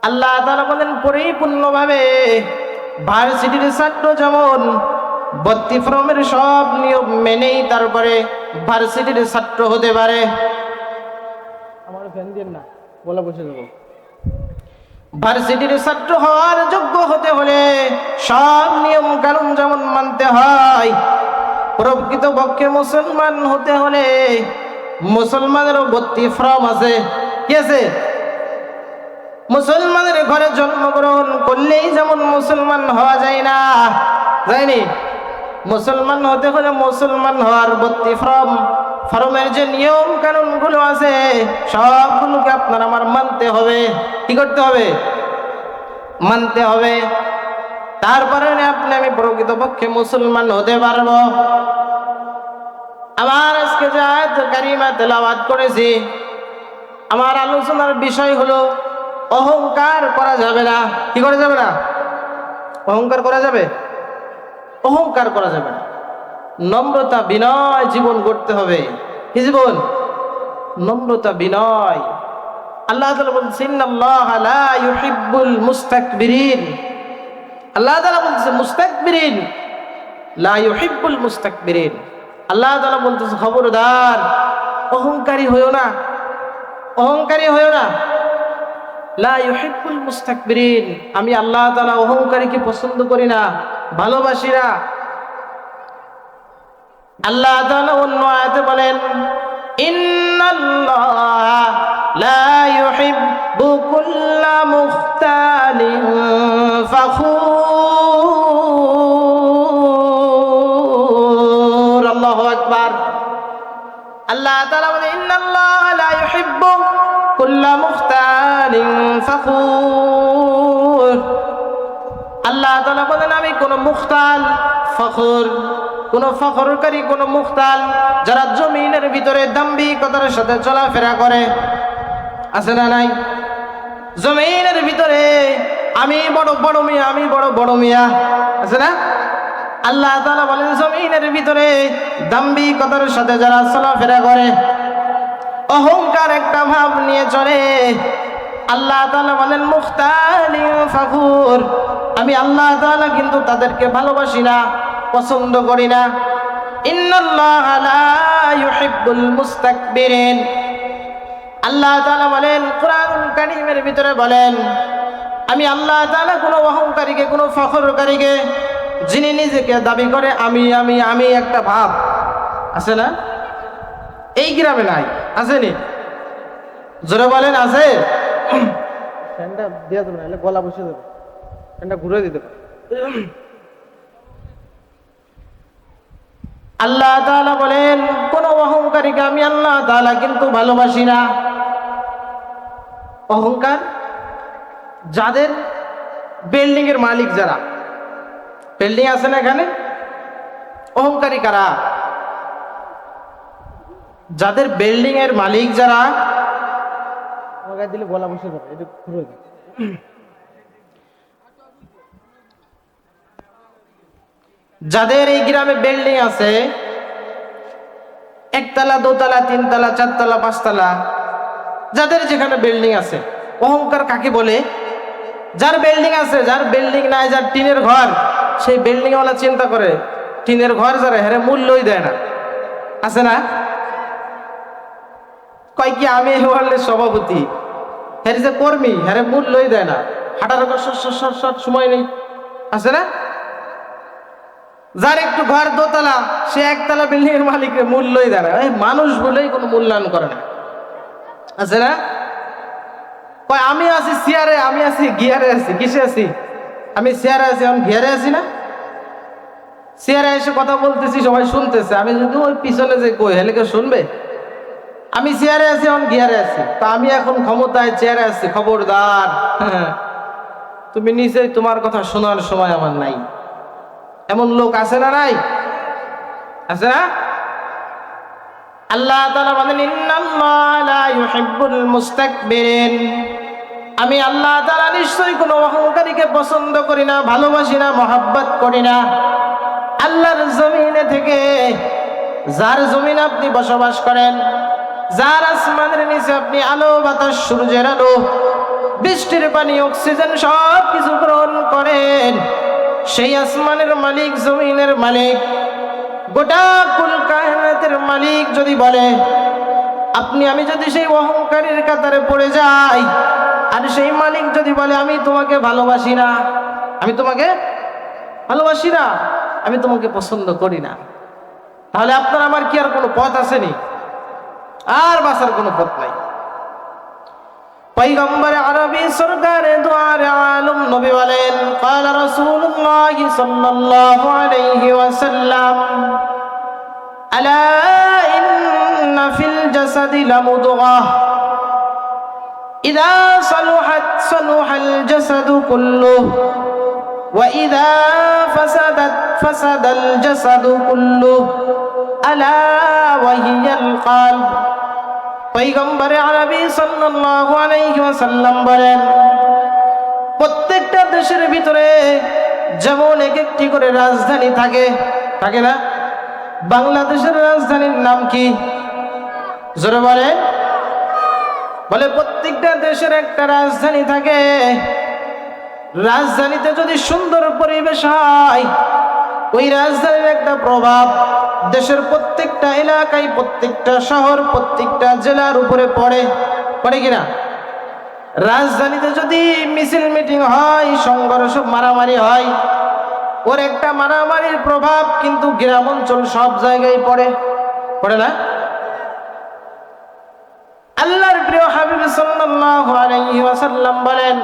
আল্লাহ তাআলা বলেন পরিপূর্ণভাবে। ভার্সিটির ছাত্র যেমন ভর্তি ফর্মের সব নিয়ম মেনেই তারপরে ভার্সিটির ছাত্র হতে পারে। আমার ফ্যান দিন না, বলা বসে যাবো। ভার্সিটির ছাত্র হওয়ার যোগ্য হতে হলে সব নিয়ম কানুন যেমন মানতে হয়, প্রকৃতপক্ষে মুসলমান হতে হলে মুসলমানেরও ভর্তি ফর্ম আছে। কি আছে? মুসলমানের ঘরে জন্মগ্রহণ করলেই যেমন মুসলমান হওয়া যায় না, যায়নি? মুসলমান হতে হলে মুসলমান হওয়ার ভর্তি ফর্মের যে নিয়ম কানুন গুলো আছে সবগুলোকে আপনার আমার মানতে হবে। কি করতে হবে? মানতে হবে। তারপরে আপনি আমি প্রকৃতপক্ষে মুসলমান হতে পারবো। আমার আজকে যে আয়াত কারিমা তেলাওয়াত করেছি, আমার আলোচনার বিষয় হলো অহংকার করা যাবে না। কি করা যাবে না? অহংকার করা যাবে? অহংকার করা যাবে না। নম্রতা বিনয় জীবন গড়তে হবে। কি জীবন? নম্রতা বিনয়। আল্লাহ তাআলা বলছেন ইন্নাল্লাহা লা ইউহিব্বুল মুস্তাকবিরিন। আল্লাহ তাআলা বলছেন মুস্তাকবিরিন, লা ইউহিব্বুল মুস্তাকবিরিন। আল্লাহ তাআলা বলতেছে খবরদার অহংকারী হইও না, অহংকারী হইও না। লা ইউহিব্বুল মুস্তাকবিরিন, আমি আল্লাহ তাআলা অহংকারীকে পছন্দ করি না, ভালোবাসি না। আল্লাহ তাআলা অন্য আয়াতে বলেন ইন্নাল্লাহা লা ইউহিব্বু কুল্লা মুখতালিন ফখুর। আল্লাহু আকবার। আল্লাহ তাআলা বলেন ইন্নাল্লাহা লা ইউহিব্বু কুল্লা মুখতালিন ফখুর। আল্লাহ তাআলা বলেন আমি কোন মুখতাল ফখুর কোনো ফখরকারী, কোনো মুখতাল, যারা জমিনের ভিতরে দাম্ভিকতার সাথে চলাফেরা করে, আছে না নাই? জমিনের ভিতরে আমি বড় বড় মিয়া, আমি বড় বড় মিয়া, আছে না? আল্লাহ তাআলা বলেন জমিনের ভিতরে দাম্ভিকতার সাথে যারা চলাফেরা করে, অহংকার একটা ভাব নিয়ে চলে, আল্লাহ তাআলা বলেন মুখতালিন ফাখুর, আমি আল্লাহ তাআলা কিন্তু তাদেরকে ভালোবাসি না, পছন্দ করি না। ইন্নাল্লাহা লা ইউহিব্বুল মুস্তাকবিরিন। আল্লাহ তাআলা বলেন কুরআনুল কারীমের ভিতরে বলেন, আমি আল্লাহ তাআলা কোনো অহংকারীকে, কোনো ফখরকারীকে, যিনি নিজেকে দাবি করে আমি আমি আমি একটা ভাব, আছে না? এই গ্রামে নাই, আসেনি? জোরে বলেন আছে? ফ্যানটা দিয়ে দেবেন, নাহলে গলা বসে যাবে, ফ্যানটা ঘুরে দিতে পারে। আল্লাহ তাআলা বলেন কোন অহংকারীকে আমি আল্লাহ তাআলা কিন্তু ভালোবাসি না। অহংকার যাদের বিল্ডিং এর মালিক, যারা বিল্ডিং আছে না এখানে, অহংকারী কারা? যাদের বিল্ডিং এর মালিক, যারা দিলে গলা বসে যাবে, এটা ঘুরে দিই। যাদের এই গ্রামে বিল্ডিং আছে, একতলা, দোতলা, তিনতলা, চারতলা, পাঁচতলা, যাদের যেখানে বিল্ডিং আছে, অহংকার কাকে বলে? যার বিল্ডিং আছে, যার বিল্ডিং নাই, যার টিনের ঘর, সেই বিল্ডিং ওয়ালা চিন্তা করে টিনের ঘর যারা, হ্যাঁ মূল্যই দেয় না, আছে না? কয় কি আমি এই ওয়ার্ল্ডের সভাপতি, হ্যাঁ যে কর্মী, হ্যাঁ মূল্যই দেয় না, হাঁটার সময় নেই, আছে না? যার একটু ঘর দোতলা, সে একতলা বিল্ডিং এর মালিককে মূল্যই দেয় না, এই মানুষ বলেই কোনো মূল্যায়ন করে না, আছে না? কয় আমি আছি চেয়ারে, আমি আছি গিয়ারে আছি, কিসে আছি? আমি চেয়ারে আছি, আমি গিয়ারে আছি না? চেয়ারে এসে কথা বলতেছি, সবাই শুনতেছে, আমি যদি ওই পিছনে যে কই, হেলে কেউ শুনবে? আমি চেয়ারে আছি, এখন গিয়ারে আছি, তা আমি এখন ক্ষমতায় চেয়ারে আছি, খবরদার তুমি নিজেই তোমার কথা শোনার সময় আমার নাই। এমন লোক আছে না নাই? আছে না? আল্লাহ তাআলা বলেন ইন্নাল্লাহা লা ইউহিব্বুল মুস্তাকবিরিন, আমি আল্লাহ তাআলা নিশ্চয়ই কোনো অহংকারীকে পছন্দ করি না, ভালোবাসি না, মহব্বত করি না। আল্লাহর জমিনে থেকে, যার জমিন আপনি বসবাস করেন, যার আসমানের নিচে আপনি আলো বাতাস, সূর্যের আলো, বৃষ্টির পানি, অক্সিজেন সব কিছু গ্রহণ করেন, সেই আসমানের মালিক, জমিনের মালিক, গোটা কুল কায়নাতের মালিক যদি বলে, আপনি আমি যদি সেই অহংকারীর কাতারে পড়ে যাই, আর সেই মালিক যদি বলে আমি তোমাকে ভালোবাসি না, আমি তোমাকে ভালোবাসি না, আমি তোমাকে পছন্দ করি না, তাহলে আপনার আমার কি আর কোনো পথ আসেনি? আর বাঁচার কোনো পথ নাই। পয়গম্বর আরবি সরকারে দুআরে আলম নবী বলেন, قال رسول الله صلى الله عليه وسلم ألا إن في الجسد لمضغة إذا صلحت صلح الجسد كله وإذا فسدت فسد الجسد كله ألا وهي القلب। পয়গম্বর আরবি সাল্লাল্লাহু আলাইহি ওয়াসাল্লাম বলেন, প্রত্যেকটা দেশের ভিতরে যেমন এক একটি করে রাজধানী থাকে, থাকে না? বাংলাদেশের রাজধানীর নাম কি? জোরে বলেন। বলে প্রত্যেকটা দেশের একটা রাজধানী থাকে, রাজধানীতে যদি সুন্দর পরিবেশ হয়, ওই রাজধানীর একটা প্রভাব দেশের প্রত্যেকটা এলাকায়, প্রত্যেকটা শহর, প্রত্যেকটা জেলার উপরে পড়ে, পড়ে কিনা? রাজধানীতে যদি মিছিল মিটিং হয়, সংঘর্ষ, মারামারি হয়, ওর একটা মারামারির প্রভাব কিন্তু গ্রাম অঞ্চল সব জায়গায় পড়ে, পড়ে না? আল্লাহর প্রিয় হাবিব সাল্লাল্লাহু আলাইহি ওয়াসাল্লাম বলেন,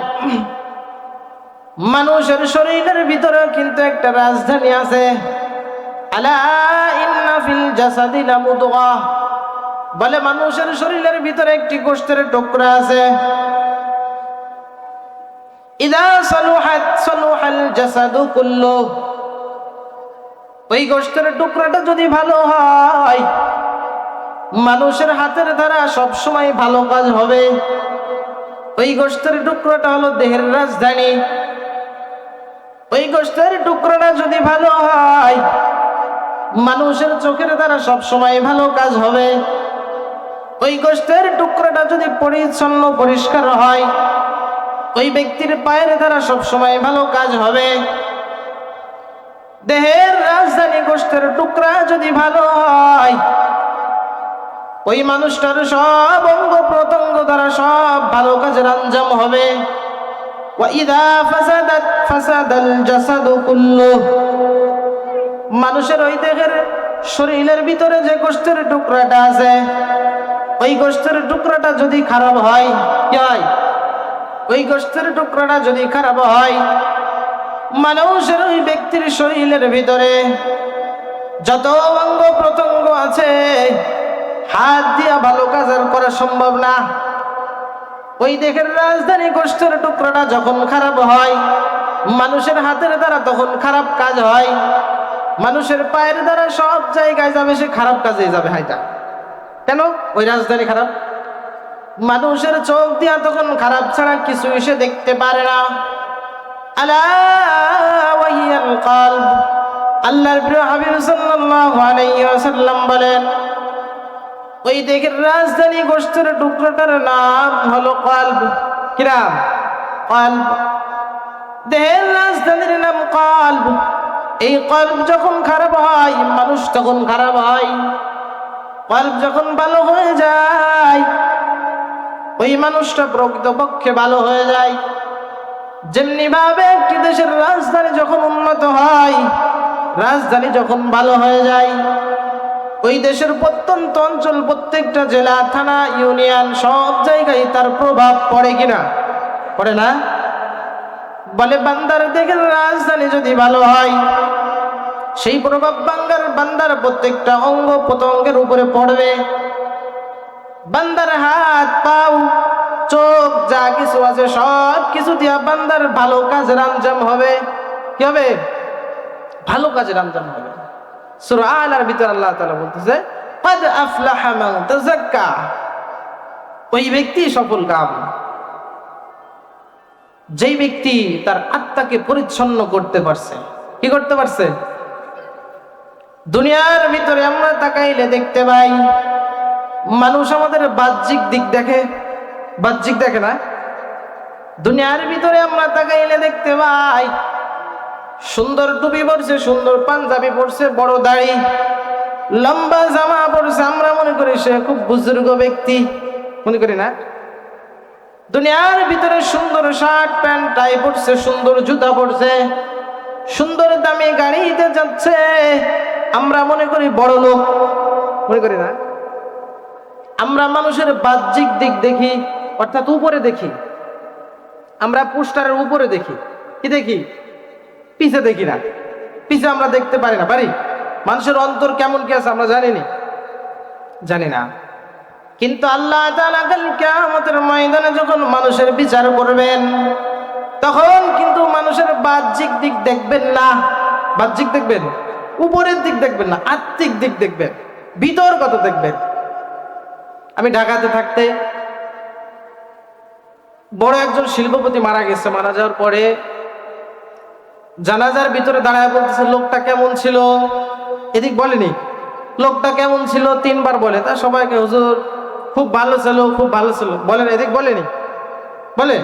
মানুষের শরীরের ভিতরে কিন্তু একটা রাজধানী আছে। আলা ইন্না ফিল জাসাদি লামুদগাহ, বলে মানুষের শরীরের ভিতরে একটি গোশতের টুকরা আছে। ইদা সালুহাত সালুহাল জাসাদু কুল্লু, ওই গোশতের টুকরাটা যদি ভালো হয়, মানুষের হাতের দ্বারা সবসময় ভালো কাজ হবে। ওই গোশতের টুকরাটা হলো দেহের রাজধানী। ওই গোশতের টুকরাটা যদি ভালো হয়, মানুষের চোখের দ্বারা সবসময় ভালো কাজ হবে। ওই গোশতের টুকরাটা যদি পরিচ্ছন্ন পরিষ্কার হয়, ওই ব্যক্তির পায়ের দ্বারা সবসময় ভালো কাজ হবে। দেহের রাজধানী গোশতের টুকরা যদি ভালো হয়, ওই মানুষটার সব অঙ্গ প্রত্যঙ্গ দ্বারা সব ভালো কাজের আঞ্জাম হবে। ওয়াইদা ফাসাদাত ফাসাদাল জাসাদু কুল্লুহু, মানুষের ওই দেহের শরীরের ভিতরে যে গোশতের টুকরাটা আছে, ওই গোশতের টুকরাটা যদি খারাপ হয়, কি হয়? ওই গোশতের টুকরাটা যদি খারাপ হয়, মানুষের ওই ব্যক্তির শরীরের ভিতরে যত অঙ্গ প্রত্যঙ্গ আছে, হাত দিয়া ভালো কাজ আর করা সম্ভব না। ওই দেহের রাজধানী গোশতের টুকরাটা যখন খারাপ হয়, মানুষের হাতের দ্বারা তখন খারাপ কাজ হয়। মানুষের পায়ের দ্বারা সব জায়গায় যাবে, সে খারাপ কাজে যাবে। হাইটা কেন? ওই রাজধানী খারাপ। মানুষের চোখ দিয়া তখন খারাপ ছাড়া কিছু সে দেখতে পারে না। আলা ওয়াহিয়াল কলব, আল্লাহর প্রিয় হাবিব সাল্লাল্লাহু আলাইহি ওয়াসাল্লাম বলেন, ওই দেহের রাজধানী গোশতের টুকরাটার নাম হলো কলব। কি নাম? কলব। দেহের রাজধানীর নাম কলব। এই কলব যখন খারাপ হয়, মানুষ তখন খারাপ হয়। কলব যখন ভালো হয়ে যায়, ওই মানুষটা প্রকৃতপক্ষে ভালো হয়ে যায়। যেমনি ভাবে একটি দেশের রাজধানী যখন উন্নত হয়, রাজধানী যখন ভালো হয়ে যায়, ওই দেশের প্রত্যন্ত অঞ্চল, প্রত্যেকটা জেলা, থানা, ইউনিয়ন, সব জায়গায় তার প্রভাব পড়ে কিনা? পড়ে না? বলে বান্দার দেশের রাজধানী যদি ভালো হয়, সেই প্রভাব বান্দার প্রত্যেকটা অঙ্গ প্রত্যঙ্গের উপরে পড়বে। বান্দার হাত, পাও, চোখ, যা কিছু আছে সব কিছু দিয়া বান্দার ভালো কাজের আঞ্জাম হবে। কি হবে? ভালো কাজের আঞ্জাম হবে। সূরা আলার ভিতর আল্লাহ তাআলা বলতেছে, ক্বাদ আফলাহা মান তাযাক্কা, ওই ব্যক্তি সফল কাম, যেই ব্যক্তি তার আত্মাকে পরিচ্ছন্ন করতে পারছে। কি করতে পারছে? দুনিয়ার ভিতরে আমরা তাকাইলে দেখতে পাই, মানুষ আমাদের বাহ্যিক দিক দেখে, বাহ্যিক দেখে না। দুনিয়ার ভিতরে আমরা তাকাইলে দেখতে পাই, সুন্দর টুপি পরছে, সুন্দর পাঞ্জাবি পরছে, বড় দাড়ি, লম্বা জামা পরছে, আমরা মনে করি সে খুব বুজুর্গ ব্যক্তি, মনে করি না? দুনিয়ার ভিতরে সুন্দর শার্ট প্যান্ট টাই পরছে, সুন্দর জুতা পরছে, সুন্দর দামি গাড়িতে যাচ্ছে, আমরা মনে করি বড় লোক, মনে করি না? আমরা মানুষের বাহ্যিক দিক দেখি, অর্থাৎ উপরে দেখি। আমরা পোস্টারের উপরে দেখি, কি দেখি? পিছে দেখি না। পিছে আমরা দেখতে পারি না। পারি? মানুষের অন্তর কেমন কি আছে আমরা জানি না। কিন্তু আল্লাহ তাআলা কাল কিয়ামতের ময়দানে যখন মানুষের বিচার করবেন, তখন কিন্তু মানুষের বাহ্যিক দিক দেখবেন না। বাহ্যিক দেখবেন, উপরের দিক দেখবেন না, আত্মিক দিক দেখবেন, ভিতর কত দেখবেন। আমি ঢাকাতে থাকতে বড় একজন শিল্পপতি মারা গেছে। মারা যাওয়ার পরে জানাজার ভিতরে দাঁড়ায় বলতেছে, লোকটা কেমন ছিল? এদিক বলেনি, লোকটা কেমন ছিল 3 বার বলে। তা সবাইকে, হুজুর খুব ভালো ছিল, খুব ভালো ছিল বলেন। এদিক বলেনি, বলে?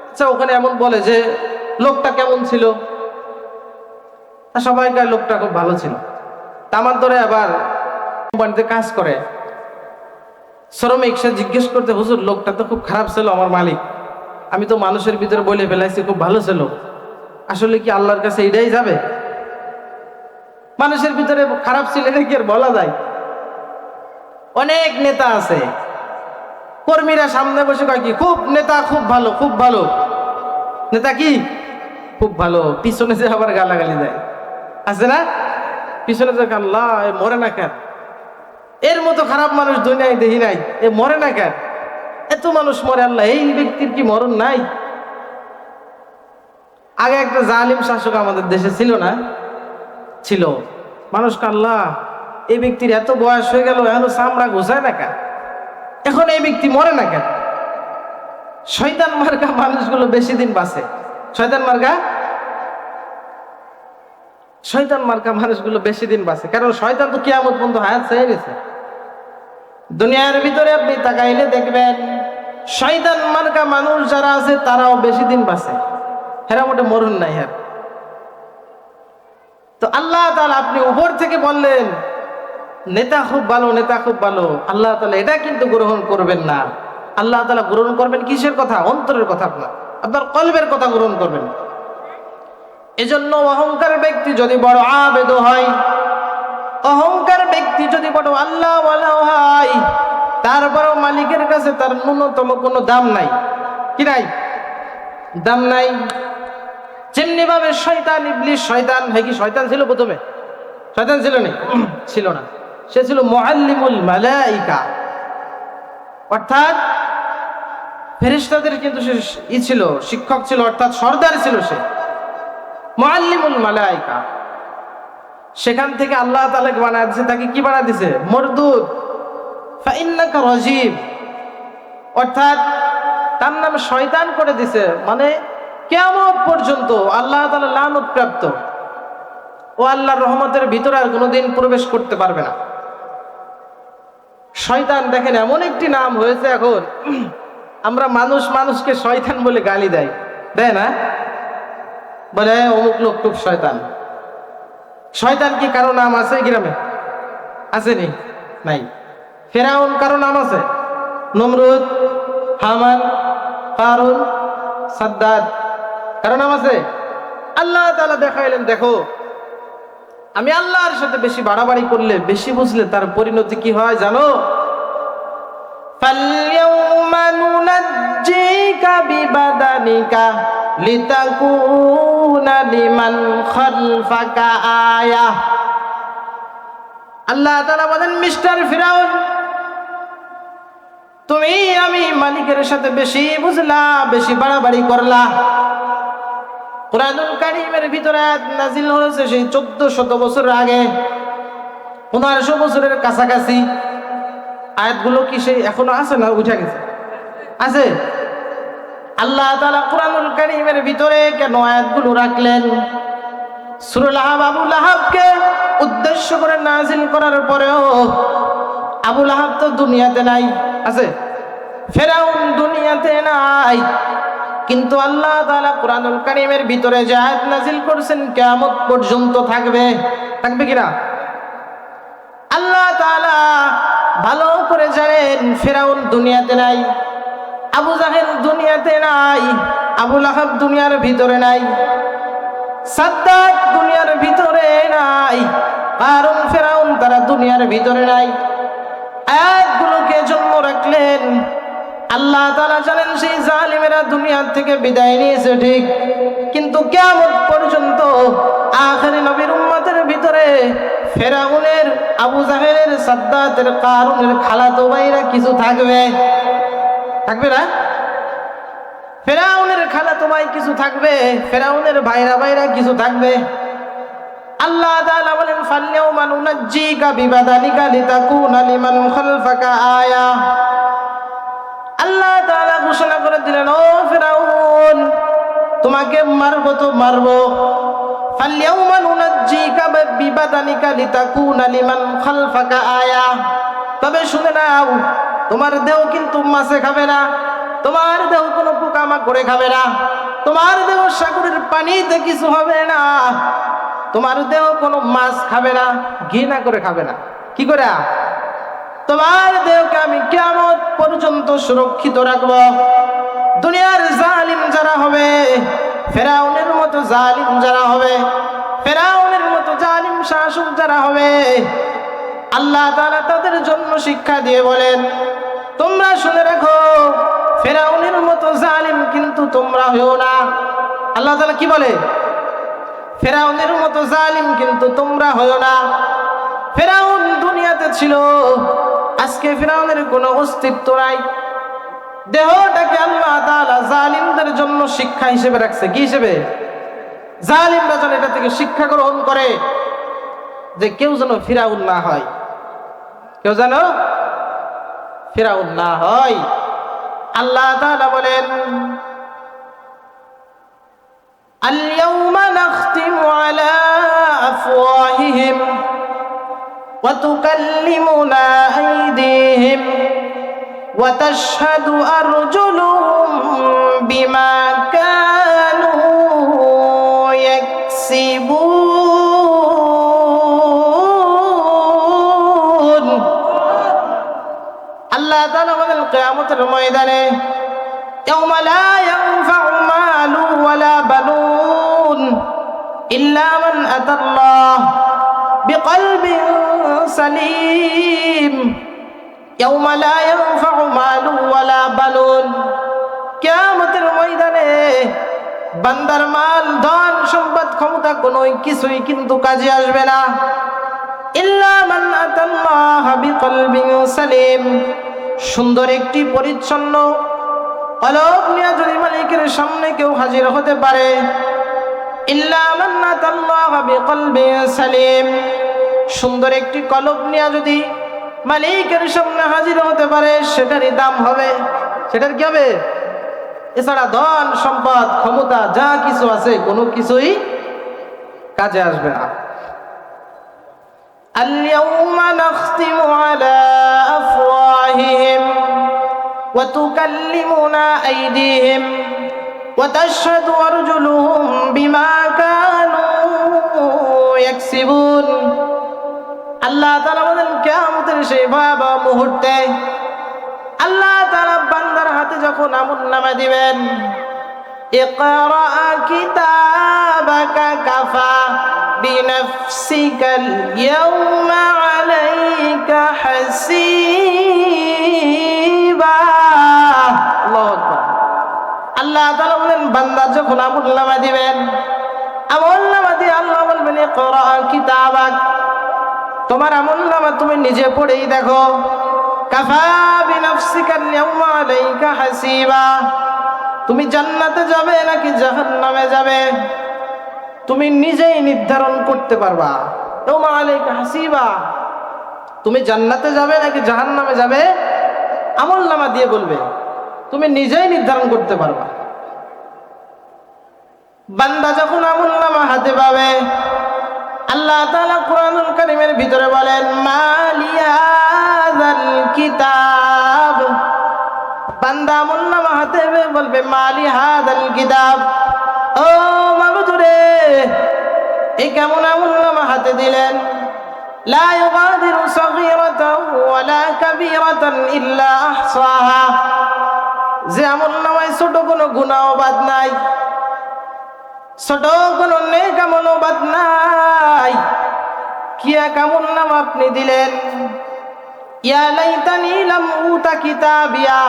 আচ্ছা, ওখানে এমন বলে যে লোকটা কেমন ছিল, তা সবাইকে লোকটা খুব ভালো ছিল। তা আমার ধরে আবার কোম্পানিতে কাজ করে শ্রমিক, সে জিজ্ঞেস করতে, হুজুর লোকটা তো খুব খারাপ ছিল, আমার মালিক, আমি তো মানুষের ভিতরে বলে ফেলাইছি খুব ভালো ছিল, আসলে কি আল্লাহর কাছে এটাই যাবে? মানুষের ভিতরে খারাপ ছিল এটা কি আর বলা যায়? অনেক নেতা আছে, কর্মীরা সামনে বসে কয় কি, খুব নেতা, খুব ভালো, খুব ভালো নেতা, কি খুব ভালো, পিছনে যে আবার গালাগালি দেয়, আছে না? পিছনে যে আল্লাহ মরে না কেন, এর মতো খারাপ মানুষ দুনিয়ায় দেখি নাই, এ মরে না কেন, এত মানুষ মরে, আল্লাহ এই ব্যক্তির কি মরণ নাই? আগে একটা জালিম শাসক আমাদের দেশে ছিল না, ছিল। মানুষকে আল্লাহ, এই ব্যক্তির এত বয়স হয়ে গেল, এখন চামড়া ঘুষায় না কেন, এখন এই ব্যক্তি মরে না কেন? শয়তান মার্কা মানুষগুলো বেশি দিন বাঁচে। শয়তান মার্কা মানুষগুলো বেশি দিন বাঁচে, কারণ শয়তান তো কিয়ামত পর্যন্ত হায়াত চেয়ে গেছে। দুনিয়ার ভিতরে আপনি তাকাইলে দেখবেন শয়তান মার্কা মানুষ যারা আছে তারাও বেশি দিন বাঁচে, হেরা মোটে মরুন নাই। হ্যাঁ, তো আল্লাহ তাআলা আপনি উপর থেকে বললেন নেতা খুব ভালো, নেতা খুব ভালো, আল্লাহ তাআলা এটা কিন্তু গ্রহণ করবেন না। আল্লাহ তাআলা গ্রহণ করবেন কিসের কথা? অন্তরের কথা, আপনার কলবের কথা গ্রহণ করবেন। এজন্য অহংকার ব্যক্তি যদি বড় আবেদ হয়, অহংকার ব্যক্তি যদি বড় আল্লাহ ওয়ালা হয়, তারপরেও মালিকের কাছে তার ন্যূনতম কোনো দাম নাই। কি নাই? দাম নাই। যেমনি ভাবে শয়তান, ইবলিস শয়তান, হয় কি শয়তান ছিল প্রথমে? শয়তান ছিল না? ছিল না। সে ছিল মুআল্লিমুল মালাইকা, অর্থাৎ ফেরেশতাদের কিন্তু সে ছিল, শিক্ষক ছিল, অর্থাৎ সর্দার ছিল সে, মুআল্লিমুল মালাইকা। সেখান থেকে আল্লাহ তাআলা বানায় দিয়েছে, তাকে কি বানায় দিয়েছে? মরদুদ, ফাইন্নাকা রাজিম, অর্থাৎ তার নাম শয়তান করে দিছে, মানে কিয়ামত পর্যন্ত আল্লাহ তাআলা লানত প্রাপ্ত, ও আল্লাহর রহমতের ভিতরে আর কোনোদিন প্রবেশ করতে পারবে না। শয়তান দেখেন এমন একটি নাম হয়েছে এখন, আমরা মানুষকে শয়তান বলে গালি দেয় না? বলে অমুক লোকটুক শয়তান। শয়তান কি কারো নাম আছে গ্রামে? আসেনি? নাই। ফেরাউন কারো নাম আছে? নমরুদ, হামান, কারুন, সাদ্দাত, কারো নাম আছে? আল্লাহ তাআলা দেখাইলেন, দেখো আমি আল্লাহর সাথে বেশি বাড়াবাড়ি করলে, বেশি বুঝলে তার পরিণতি কি হয় জানো? ফালইয়াউমা নুনাজ্জিকা বিবাদানিকা লিতাকুনা লিমান খালফাকা আয়াহ। আল্লাহ তাআলা বলেন, মিস্টার ফিরাউন, তুমি আমি মালিকের সাথে বেশি বুঝলা, বেশি বাড়াবাড়ি করলা। কুরআনুল কারীমের ভিতরে আয়াত নাযিল হয়েছে সেই 1400 বছর আগে, 1500 বছরের কাছাকাছি। আয়াতগুলো কি সেই এখনো আছে না উঠে গেছে? আছে। আল্লাহ তাআলা কুরআনুল কারীমের ভিতরে কেন আয়াতগুলো রাখলেন? সূরা লাহাব আবু লাহাবকে উদ্দেশ্য করে নাযিল করার পরেও আবু লাহাব তো দুনিয়াতে নাই, আছে? ফেরাউন দুনিয়াতে নাই, কিন্তু আল্লাহ তাআলা কুরআনুল কারীমের ভিতরে যে আয়াত নাযিল করেছেন কিয়ামত পর্যন্ত থাকবে। থাকবে কিনা? আল্লাহ তাআলা ভালো করে জানেন ফেরাউন দুনিয়াতে নাই, আবু জাহেল দুনিয়াতে নাই, আবু লাহাব দুনিয়ার ভিতরে নাই, সাদ্দাত দুনিয়ার ভিতরে নাই, কারুন, ফেরাউন তারা দুনিয়ার ভিতরে নাই। আয়াতগুলোকে জন্ম রাখলেন। আল্লাহ তাআলা জানেন সেই জালিমেরা দুনিয়া থেকে বিদায় নিয়েছে ঠিক, কিন্তু কিয়ামত পর্যন্ত আখিরি নবীর উম্মতের ভিতরে ফেরাউনের, আবু জাহেলের, সাদ্দাতের, কারুনের খালাতো ভাইরা কিছু থাকবে। থাকবে না? ফেরাউনের খালাতো ভাই কিছু থাকবে, ফেরাউনের ভাইরা কিছু থাকবে। আল্লাহ তাআলা বলেন, ফালইয়াউমা নুনাজ্জিকা বিবাদানিকা লিতাকুনা লিমান খালফাকা আয়া। আল্লাহ তাআলা ঘোষণা করে দিলেন, ও ফেরাউন, তোমাকে মারবো তো মারবো। ফালইয়াউমা নুনাজ্জিকা বিবাদানিকা লিতাকুনা লিমান খালফাকা আয়া। তবে শুনে নাও, তোমার দেহ কিন্তু মাছে খাবে না, তোমার দেহ কোনো পোকামাকড়ে খাবে না, তোমার দেহ সাগরের পানিতে কিছু হবে না, তোমার দেহ কোনো মাছ খাবে না, ঘৃণা করে খাবে না। কি করে? তোমার দেহকে আমি কিয়ামত পর্যন্ত সুরক্ষিত রাখব। দুনিয়ার জালিম যারা হবে, ফেরাউনের মতো জালিম যারা হবে, ফেরাউনের মতো জালিম শাসক যারা হবে, আল্লাহ তাআলা তাদের জন্য শিক্ষা দিয়ে বলেন, তোমরা শুনে রাখো, ফেরাউনের মতো জালিম কিন্তু তোমরা হইও না। আল্লাহ তাআলা কি বলে? ফেরাউনের মতো জালিম কিন্তু তোমরা হইও না। ফেরাউন দুনিয়াতে ছিল, আজকে ফেরাউনের কোনো অস্তিত্ব নাই। দেহটাকে আল্লাহ তাআলা জালিমদের জন্য শিক্ষা হিসেবে রাখছে। কি হিসেবে? জালিমরা যেন এটা থেকে শিক্ষা গ্রহণ করে, যে কেউ যেন ফিরাউন না হয়, কেউ যেন ফিরাউন না হয়। আল্লাহ তাআলা বলেন, আল-ইয়াওমা নাখতিমু আলা আফওয়াহিহিম ওয়া তুকাল্লিমুনা আইদিহিম ওয়া তাশহাদু আরজুলুহুম বিমা কানু ইয়াকসিবুন। আল্লাহ তাআলা বলেন কিয়ামতের ময়দানে ইয়াওমা লা ইয়ানফা'ু মালু ওয়ালা বানুন ইল্লা মান আতাল্লাহ বিকলবিন সালিম। ইয়াওমা লা ইয়ানফা'ু মালু ওয়ালা বানুন, কিয়ামতের ময়দানে বান্দার মাল, ধন সম্পদ, ক্ষমতা কোনো কিছুই কিন্তু কাজে আসবে না। ইল্লা মান আতাল্লাহ বিকলবিন সালিম, সুন্দর একটি পরিচ্ছন্ন কলব নিয়ে যদি মালিকের সামনে কেউ হাজির হতে পারে, ইল্লা মান আতাল্লাহ বিকলবিন সালিম, সুন্দর একটি কলব নিয়ে যদি মালিকের সামনে হাজির হতে পারে, সেটারই দাম হবে, সেটার কি হবে? এছাড়া ধন সম্পদ ক্ষমতা যা কিছু আছে কোনো কিছুই কাজে আসবে না। আল-ইয়াওমা নাখতিমু আলা আফওয়াহিহিম ওয়া তুকাল্লিমুনা আইদিহিম ওয়া তাশহাদু আরজুলুহুম বিমা কানু ইয়াকসিবুন। আল্লাহ তাআলা বলেন কিয়ামতের সেই ভয়াবহ মুহূর্তে আল্লাহ তাআলা বান্দার হাতে যখন আমলনামা দিবেন, ইকরা কিতাবাকা কাফা বিনাফসিকাল ইয়াওমা আলাইকা হাসিবা। আল্লাহু আকবার। আল্লাহ তাআলা বলেন বান্দা যখন আমলনামা দিবেন, আমলনামা দিয়ে আল্লাহ বলবেন ইকরা কিতাবাক, তোমার আমলনামা তুমি নিজে পড়েই দেখো। কাফা বিনাফসিকাল ইয়াওমা আলাইকা হাসিবা, তুমি জান্নাতে যাবে নাকি জাহান্নামে যাবে তুমি নিজেই নির্ধারণ করতে পারবা। ইয়াওমা আলাইকা হাসিবা, তুমি জান্নাতে যাবে নাকি জাহান্নামে যাবে আমলনামা দিয়ে বলবে, তুমি নিজেই নির্ধারণ করতে পারবা। বান্দা যখন আমলনামা হাতে পাবে, আল্লাহ তাআলা কুরআনুল কারীমের ভিতরে বলেন মালিয়াযাল কিতাব, বান্দা আমলনামা হাতে বলবে মালি হাযাল কিতাব, ও মাবুদ রে এই কেমন আমলনামা হাতে দিলেন, লা ইউগাদিরু সাগীরাতান ওয়ালা কাবীরাতান ইল্লা আহসাহা, যে আমলনামায় ছোট কোনো গুনাহ বাদ নাই, ছোট কোনো নেক আমলও বাদ নাই। কি এক আমলনামা আপনি দিলেন। ইয়া লাইতানি লাম উতা কিতাবিয়া,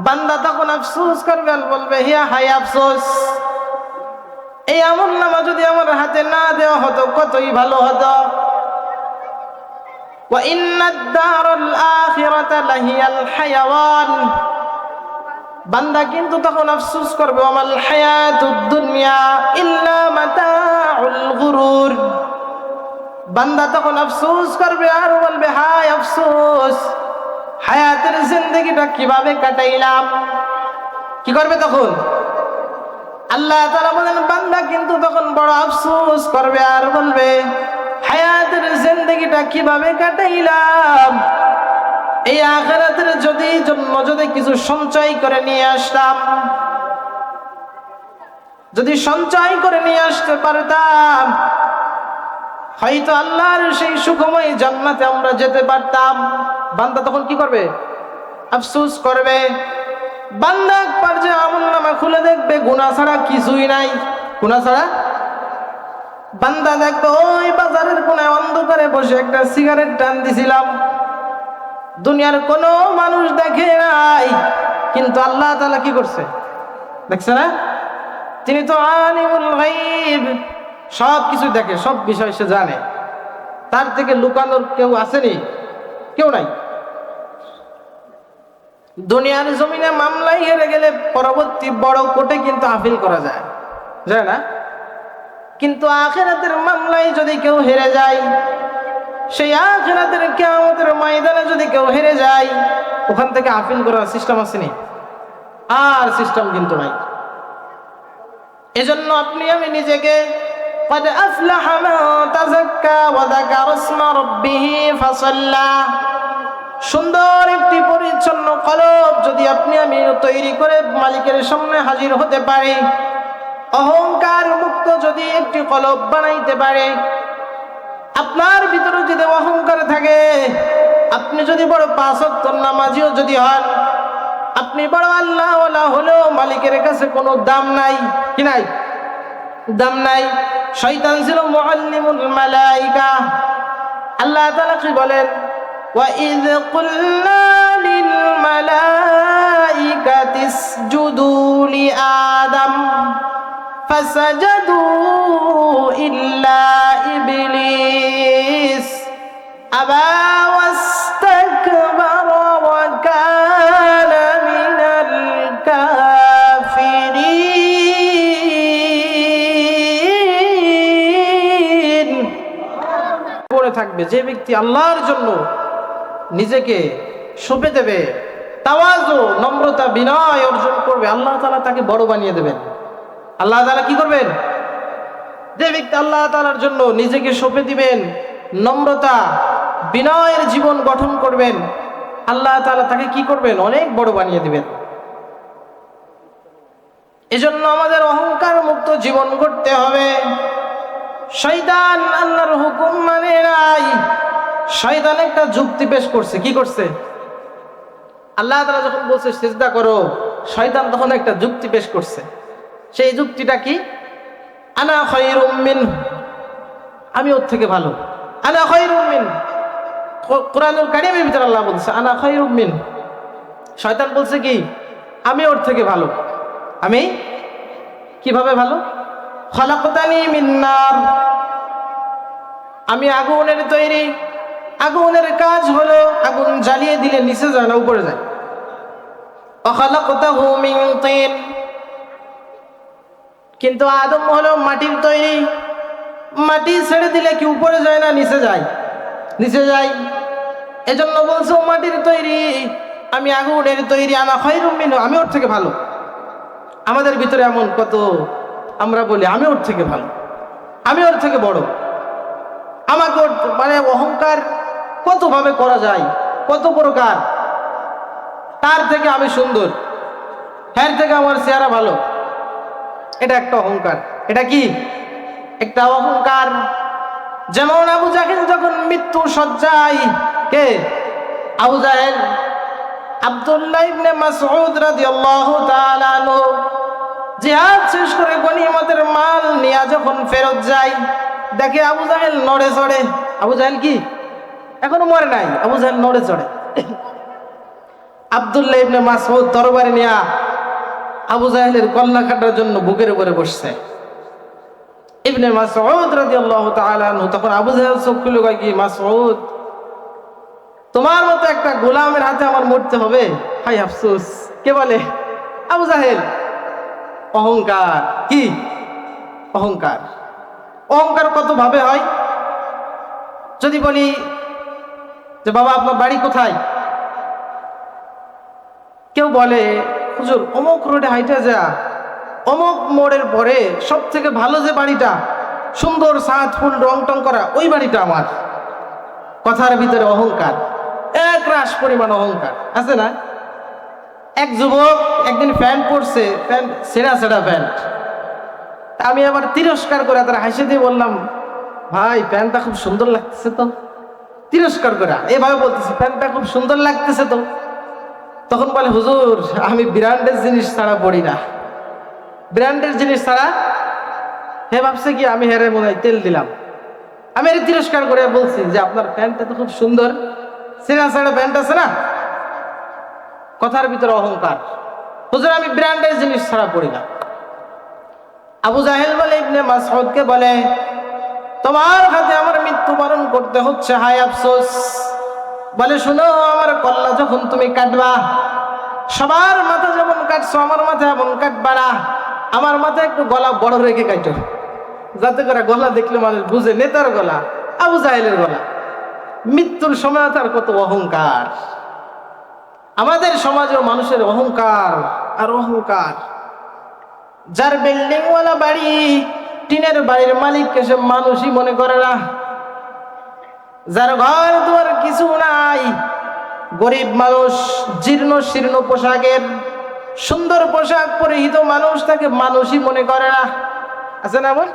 বান্দা তখন আফসোস করবে, বলবে হিয়া হায় আফসোস, এই আমলনামা যদি আমার হাতে না দেওয়া হতো কতই ভালো হতো। ওয়া ইন্নাদ দারাল আখিরাতা লাহিয়াল হায়াওয়ান, বান্দা কিন্তু তখন আফসোস করবে ওয়ামাল হায়াতুদ দুনিয়া ইল্লা মাতাউল গুরুর, বান্দা তখন আফসোস করবে আর বলবে হায় আফসোস, হায়াতের জিন্দেগিটা কিভাবে কাটাইলাম। কি করবে তখন? আল্লাহ তাআলা বলেন বান্দা কিন্তু তখন বড় আফসোস করবে আর বলবে হায়াতের জিন্দেগিটা কিভাবে কাটাইলাম, এই আখিরাতের জন্য যদি কিছু সঞ্চয় করে নিয়ে আসতাম, যদি সঞ্চয় করে নিয়ে আসতে পারতাম, হয়তো আল্লাহর সেই সুখময় জান্নাতে আমরা যেতে পারতাম। বান্দা তখন কি করবে? আফসোস করবে। বান্দা একবার যে আমলনামা খুলে দেখবে গুনাহ ছাড়া কিছুই নাই, গুনাহ ছাড়া। বান্দা দেখবে ওই বাজারের কোনায় অন্ধকারে বসে একটা সিগারেট টান দিছিলাম, দুনিয়ার কোনো মানুষ দেখে নাই, কিন্তু আল্লাহ তাআলা কি করছে দেখছে না? তিনি তো আলিমুল গায়ব, সব কিছু দেখে, সব বিষয় সে জানে, তার থেকে লুকানোর কেউ আসেনি, কেউ নাই। দুনিয়ার জমিনে মামলায় হেরে গেলে পরবর্তী বড় কোর্টে কিন্তু আপিল করা যায়, যায় না? কিন্তু আখিরাতের মামলায় যদি কেউ হেরে যায়, সেই আখিরাতের কিয়ামতের ময়দানে যদি কেউ হেরে যায়, ওখান থেকে আপিল করার সিস্টেম আসেনি, আর সিস্টেম কিন্তু নাই। এজন্য আপনি আমি নিজেকে قد أفلح من تزكى وذكر اسم ربه فصلى সুন্দর একটি পরিচ্ছন্ন কলব যদি আপনি আমি তৈরি করে মালিকের সামনে হাজির হতে পারি, অহংকার মুক্ত যদি একটি কলব বানাইতে পারে, আপনার ভিতরে যদি অহংকার থাকে, আপনি যদি বড় পাঁচ ওয়াক্ত নামাজিও যদি হন, আপনি বড় আল্লাহ ওয়ালা হলেও মালিকের কাছে কোনো দাম নাই, কি নাই? দাম নাই। শয়তান ছিল মুআল্লিমুল মালায়েকা। আল্লাহ তাআলা কি বলেন? وَإِذْ قُلْنَا لِلْمَلَائِكَةِ اسْجُدُوا لِآدَمَ فَسَجَدُوا إِلَّا إِبْلِيسَ أَبَى وَاسْتَكْبَرَ وَكَانَ مِنَ الْكَافِرِينَ। পড়ে থাকবে যে ব্যক্তি আল্লাহর জন্য নিজেকে সঁপে দেবে, তাওয়াজু নম্রতা বিনয় অর্জন করবে, আল্লাহ তাআলা তাকে বড় বানিয়ে দেবেন। আল্লাহ তাআলা কি করবেন? যে ব্যক্তি আল্লাহ তাআলার জন্য নিজেকে সঁপে দিবেন, নম্রতা বিনয়ের জীবন গঠন করবেন, আল্লাহ তাআলা তাকে কি করবেন? অনেক বড় বানিয়ে দিবেন। এজন্য আমাদের অহংকার মুক্ত জীবন করতে হবে। শয়তান আল্লাহর হুকুম মানে নাই। শয়তান একটা যুক্তি পেশ করছে। কি করছে? আল্লাহ তাআলা যখন বলছে সিজদা করো, শয়তান তখন একটা যুক্তি পেশ করছে। সেই যুক্তিটা কি? আনা খায়রুম মিনহু, আমি ওর থেকে ভালো। আনা খায়রুম মিনহু, কোরআনুল কারীমের ভিতরে আল্লাহ বলছে আনা খায়রুম মিনহু। শয়তান বলছে কি? আমি ওর থেকে ভালো। আমি কিভাবে ভালো? খালাকতানি মিন নার, আমি আগুনের তৈরি। আগুনের কাজ হলো আগুন জ্বালিয়ে দিলে নিচে যায় না, উপরে যায়। খালাকতাহু মিন তিন, কিন্তু আদম হলো মাটির তৈরি। মাটি ছেড়ে দিলে কি উপরে যায় না নিচে যায়? নিচে যায়। এজন্য বলছো মাটির তৈরি, আমি আগুনের তৈরি। আনা খায়রুম মিনহু, আমি ওর থেকে ভালো। আমাদের ভিতরে এমন কত আমরা বলি আমি ওর থেকে ভালো, আমি ওর থেকে বড়। আমাকে মানে অহংকার কত ভাবে করা যায়, কত প্রকার। তার থেকে আমি সুন্দর, এর থেকে আমার চেহারা ভালো, এটা একটা অহংকার। এটা কি? একটা অহংকার। যেমন আবু জাহেল যখন মৃত্যু শয্যায়, কে? আবু জাহেল। আব্দুল্লাহ ইবনে মাসউদ রাদিয়াল্লাহু তাআলা আনহু জিহাদ শেষ করে গনিমতের মাল নিয়ে যখন ফেরত যায়, দেখে আবু জাহেল নড়ে চড়ে। আবু জাহেল কি? এখনো মরে নাই। আবু জাহেল নড়ে চড়ে। আব্দুল্লাহ ইবনে মাসউদ তরবারি নিয়ে আবু জাহেলের কল্লা কাটার জন্য বুকের উপরে বসছে। ইবনে মাসউদ রাদিয়াল্লাহু তাআলা আনহু তখন আবু জাহেল চোখ খুলে কয় কি, মাসউদ তোমার মতো একটা গোলামের হাতে আমার মরতে হবে? হায় আফসোস। কে বলে? আবু জাহেল। অহংকার। কি? অহংকার। অহংকার কত ভাবে হয়। যদি বলি যে বাবা আপনার বাড়ি কোথায়, কেউ বলে হুজুর অমুক রোডে হাইটা যা, অমুক মোড়ের পরে সব থেকে ভালো যে বাড়িটা, সুন্দর সাত ফুল রং টং করা, ওই বাড়িটা আমার। কথার ভিতরে অহংকার, এক রাশ পরিমাণ অহংকার আছে না? এক যুবক একদিন প্যান্ট পরছে, প্যান্ট ছেঁড়া ছেঁড়া প্যান্ট। আমি আবার তিরস্কার করে তারা হাসি দিয়ে বললাম, ভাই প্যান্টটা খুব সুন্দর লাগতেছে তো। তিরস্কার করে এভাবে বলতেছি, প্যান্টটা খুব সুন্দর লাগতেছে তো। তখন বলে হুজুর আমি ব্র্যান্ডের জিনিস ছাড়া পড়ি না। ব্র্যান্ডের জিনিস ছাড়া? হে ভাবছে কি আমি হেরে মনে হয় তেল দিলাম। আমি এর তিরস্কার করে বলছি যে আপনার প্যান্টটা তো খুব সুন্দর, ছেঁড়া ছেঁড়া প্যান্ট আছে না। কথার ভিতরে অহংকার। হুজুর আমি ব্র্যান্ডের জিনিস ছাড়া পড়ি না। আবু জাহেল বলে ইবনে মাসউদকে বলে, তোমার হাতে আমার মৃত্যুবরণ করতে হচ্ছে, হায় আফসোস। বলে শোনো, আমার কল্লা যখন তুমি কাটবা, সবার মাথা যেমন কাটছো আমার মাথা এমন কাটবা না। আমার মাথা একটু গলা বড় রেখে কাটো। যাতে করে গলা দেখলে মানুষ বুঝে নেতার গলা, আবু জাহেলের গলা। মৃত্যুর সময় তার কত অহংকার। আমাদের সমাজেও মানুষের অহংকার আর অহংকার। যার বিল্ডিং ওয়ালা বাড়ি, টিনের বাড়ির মালিককে সে মানুষই মনে করে না। যার ঘর দুয়ার কিছু নাই, গরিব মানুষ, জীর্ণ শীর্ণ পোশাকের, সুন্দর পোশাক পরিহিত মানুষ, তাকে মানুষই মনে করে না। আছে না এমন?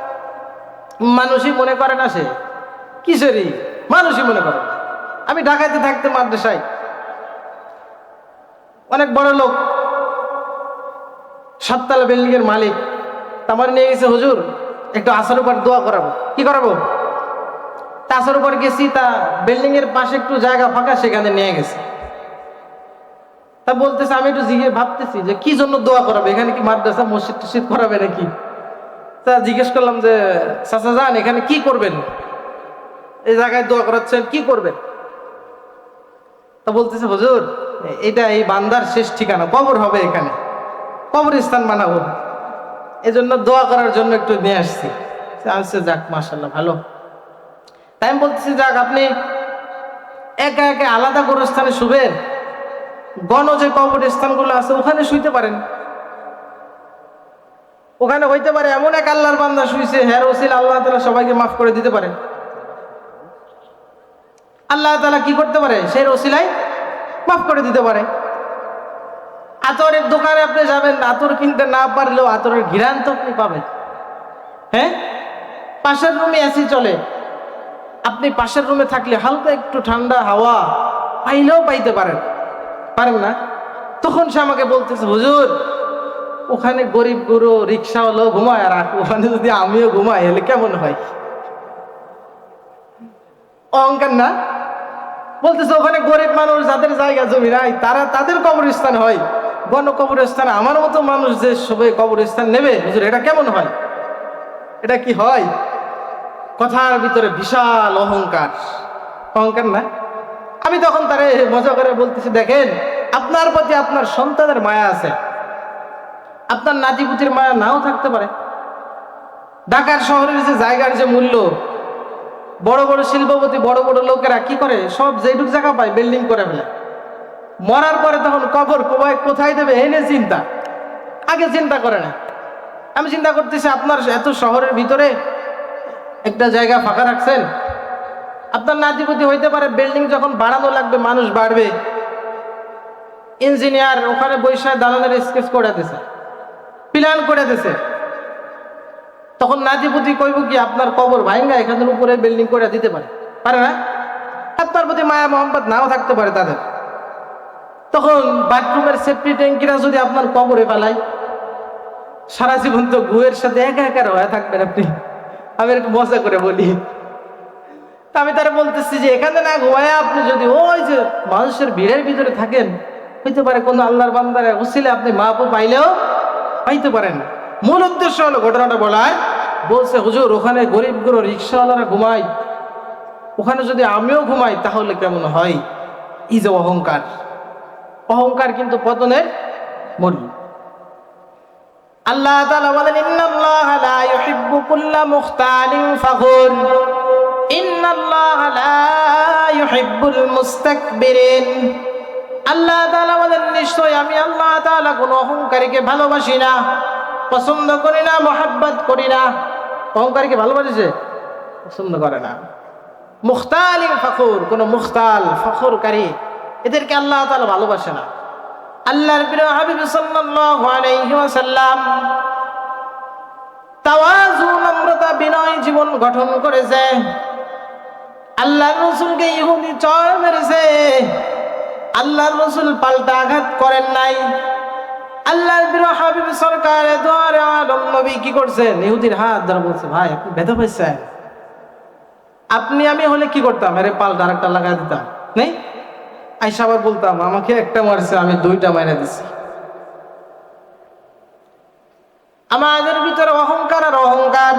মানুষই মনে করে না, সে কিসেরই মানুষই মনে করে। আমি ঢাকাতে থাকতে মাদ্রাসায় অনেক বড় লোক, 7 তলা বিল্ডিং এর মালিক, আমার নিয়ে গেছে, হুজুর একটু আসর উপর দোয়া করাবো। কি করাবো? আসর উপর গেছি, তা বিল্ডিং এর পাশে একটু জায়গা ফাঁকা, সেখানে নিয়ে গেছে। তা বলতেছে, আমি একটু ভাবতেছি যে কি জন্য দোয়া করাবে, এখানে কি মাদ্রাসা মসজিদ টসজিদ করাবে নাকি? তা জিজ্ঞেস করলাম যে চাচা যান, এখানে কি করবেন? এই জায়গায় দোয়া করাচ্ছেন, কি করবেন? তা বলতেছে, হুজুর এটা এই বান্দার শেষ ঠিকানা, কবর হবে, এখানে কবরস্থান বানাবো, এজন্য দোয়া করার জন্য একটু নিয়ে আসছি। আচ্ছা যাক, মাশাআল্লাহ, ভালো। তাই আমি বলতেছি, যাক আপনি একা একা আলাদা কবরস্থানে শুবেন, গণ যে কবরস্থানগুলো আছে ওখানে শুইতে পারেন। ওখানে হইতে পারে এমন এক আল্লাহর বান্দা শুইছে, হ্যাঁ ওসিলা আল্লাহ তাআলা সবাইকে মাফ করে দিতে পারে। আল্লাহ তাআলা কি করতে পারে? সেই ওসিলায় মাফ করে দিতে পারে। আতরের দোকানে আপনি যাবেন, আতর কিনতে না পারলেও আতরের ঘ্রাণ তো আপনি পাবেন। হ্যাঁ, পাশের রুমে এসি চলে, আপনি পাশের রুমে থাকলে হালকা একটু ঠান্ডা হাওয়া পাইলেও পাইতে পারেন না? তখন সে আমাকে বলতেছে, হুজুর ওখানে গরিব গুরু রিক্সাওয়ালাও ঘুমায়, আর ওখানে যদি আমিও ঘুমাই হলে কেমন হয়? অহংকার না? বলতেছে ওখানে গরিব মানুষ, যাদের জায়গা জমি নাই, তারা তাদের কবরস্থান হয়, গণ কবরস্থান আমার মতো মানুষ যে সবাই কবরস্থান নেবে, হুজুর এটা কেমন হয়? এটা কি হয়? কথার ভিতরে বিশাল অহংকার। অহংকার না? আমি তখন তারে মজা করে বলতেছি, দেখেন আপনার প্রতি আপনার সন্তানের মায়া আছে, আপনার নাতিপুতির মায়া নাও থাকতে পারে। ঢাকার শহরের যে জায়গার যে মূল্য, বড় বড় শিল্পপতি, বড় বড় লোকেরা কি করে, সব যেটুক জায়গা পায় বিল্ডিং করে ফেলে। মরার পরে তখন কবর কোথায় দেবে এই নিয়ে চিন্তা, আগে চিন্তা করে না। আমি চিন্তা করতেছি, আপনার এত শহরের ভিতরে একটা জায়গা ফাঁকা রাখছেন, আপনার নাতিপুতি হইতে পারে বিল্ডিং যখন বাড়ানো লাগবে, মানুষ বাড়বে, ইঞ্জিনিয়ার ওখানে বৈশাখ দালানের স্কেচ করে দিছে, প্ল্যান করে দিছে, তখন নাতিপুতি কইব কি আপনার কবর ভাঙ্গা এখানের উপরে বিল্ডিং করে দিতে পারে না? আপনার প্রতি মায়া মোহাম্মদ নাও থাকতে পারে তাদের। তখন বাথরুমের সেফটি ট্যাঙ্কিরা যদি আপনার কবরে ফেলায়, সারা জীবন তো গুয়ের সাথে একা একা হয়ে থাকবেন আপনি। আমি একটু মজা করে বলি। তা আমি তারা বলতেছি যে এখানে না ঘুমায় আপনি যদি ওই যে মানুষের ভিড়ের ভিতরে থাকেন, হইতে পারে কোনো আল্লাহর বান্দার উসিলে আপনি মাহবুব পাইলেও পাইতে পারেন। মূল উদ্দেশ্য হলো ঘটনাটা বলার। বলছে, হুজুর ওখানে গরিব গুলো রিক্সাওয়ালারা ঘুমায়, ওখানে যদি আমিও ঘুমাই তাহলে কেমন হয়? এই যে অহংকার, অহংকার কিন্তু পতনের মূল। আল্লাহ তাআলা বলেন, ইন্নাল্লাহা লা ইউহিব্বু কুল্লা মুখতালিন ফাখুর, ইন্নাল্লাহা লা ইউহিব্বুল মুস্তাকবিরিন। আল্লাহ তাআলা বলেন, নিশ্চয় আমি আল্লাহ তাআলা কোনো অহংকারীকে ভালোবাসি না, পছন্দ করি না, মহাব্বত করি না। অহংকারীকে ভালোবাসে? পছন্দ করে না। মুখতালিন ফাখুর, কোনো মুখতাল ফখরকারী, এদেরকে আল্লাহ তাআলা ভালোবাসে না। আল্লাহর প্রিয় হাবিব সাল্লাল্লাহু আলাইহি ওয়াসাল্লাম তাওয়াজু, নম্রতা, বিনয় জীবন গঠন করেছে। আল্লাহর রাসূলকে ইহুদি চড় মেরেছে, আল্লাহর রাসূল পাল্টা আঘাত করেন নাই। আল্লাহর প্রিয় হাবিব সরকারে দো আলম নবী কি করছেন? ইহুদির হাত ধরে বলছে, ভাই আপনি ব্যথা পাইছেন? আপনি আমি হলে কি করতাম? আরে পাল্টা আরেকটা লাগাই দিতাম, নেই আইসা আবার বলতাম, আমাকে একটা মারছে, আমি 2টা মাইরা দিছি। আমাদের ভিতরে অহংকার আর অহংকার।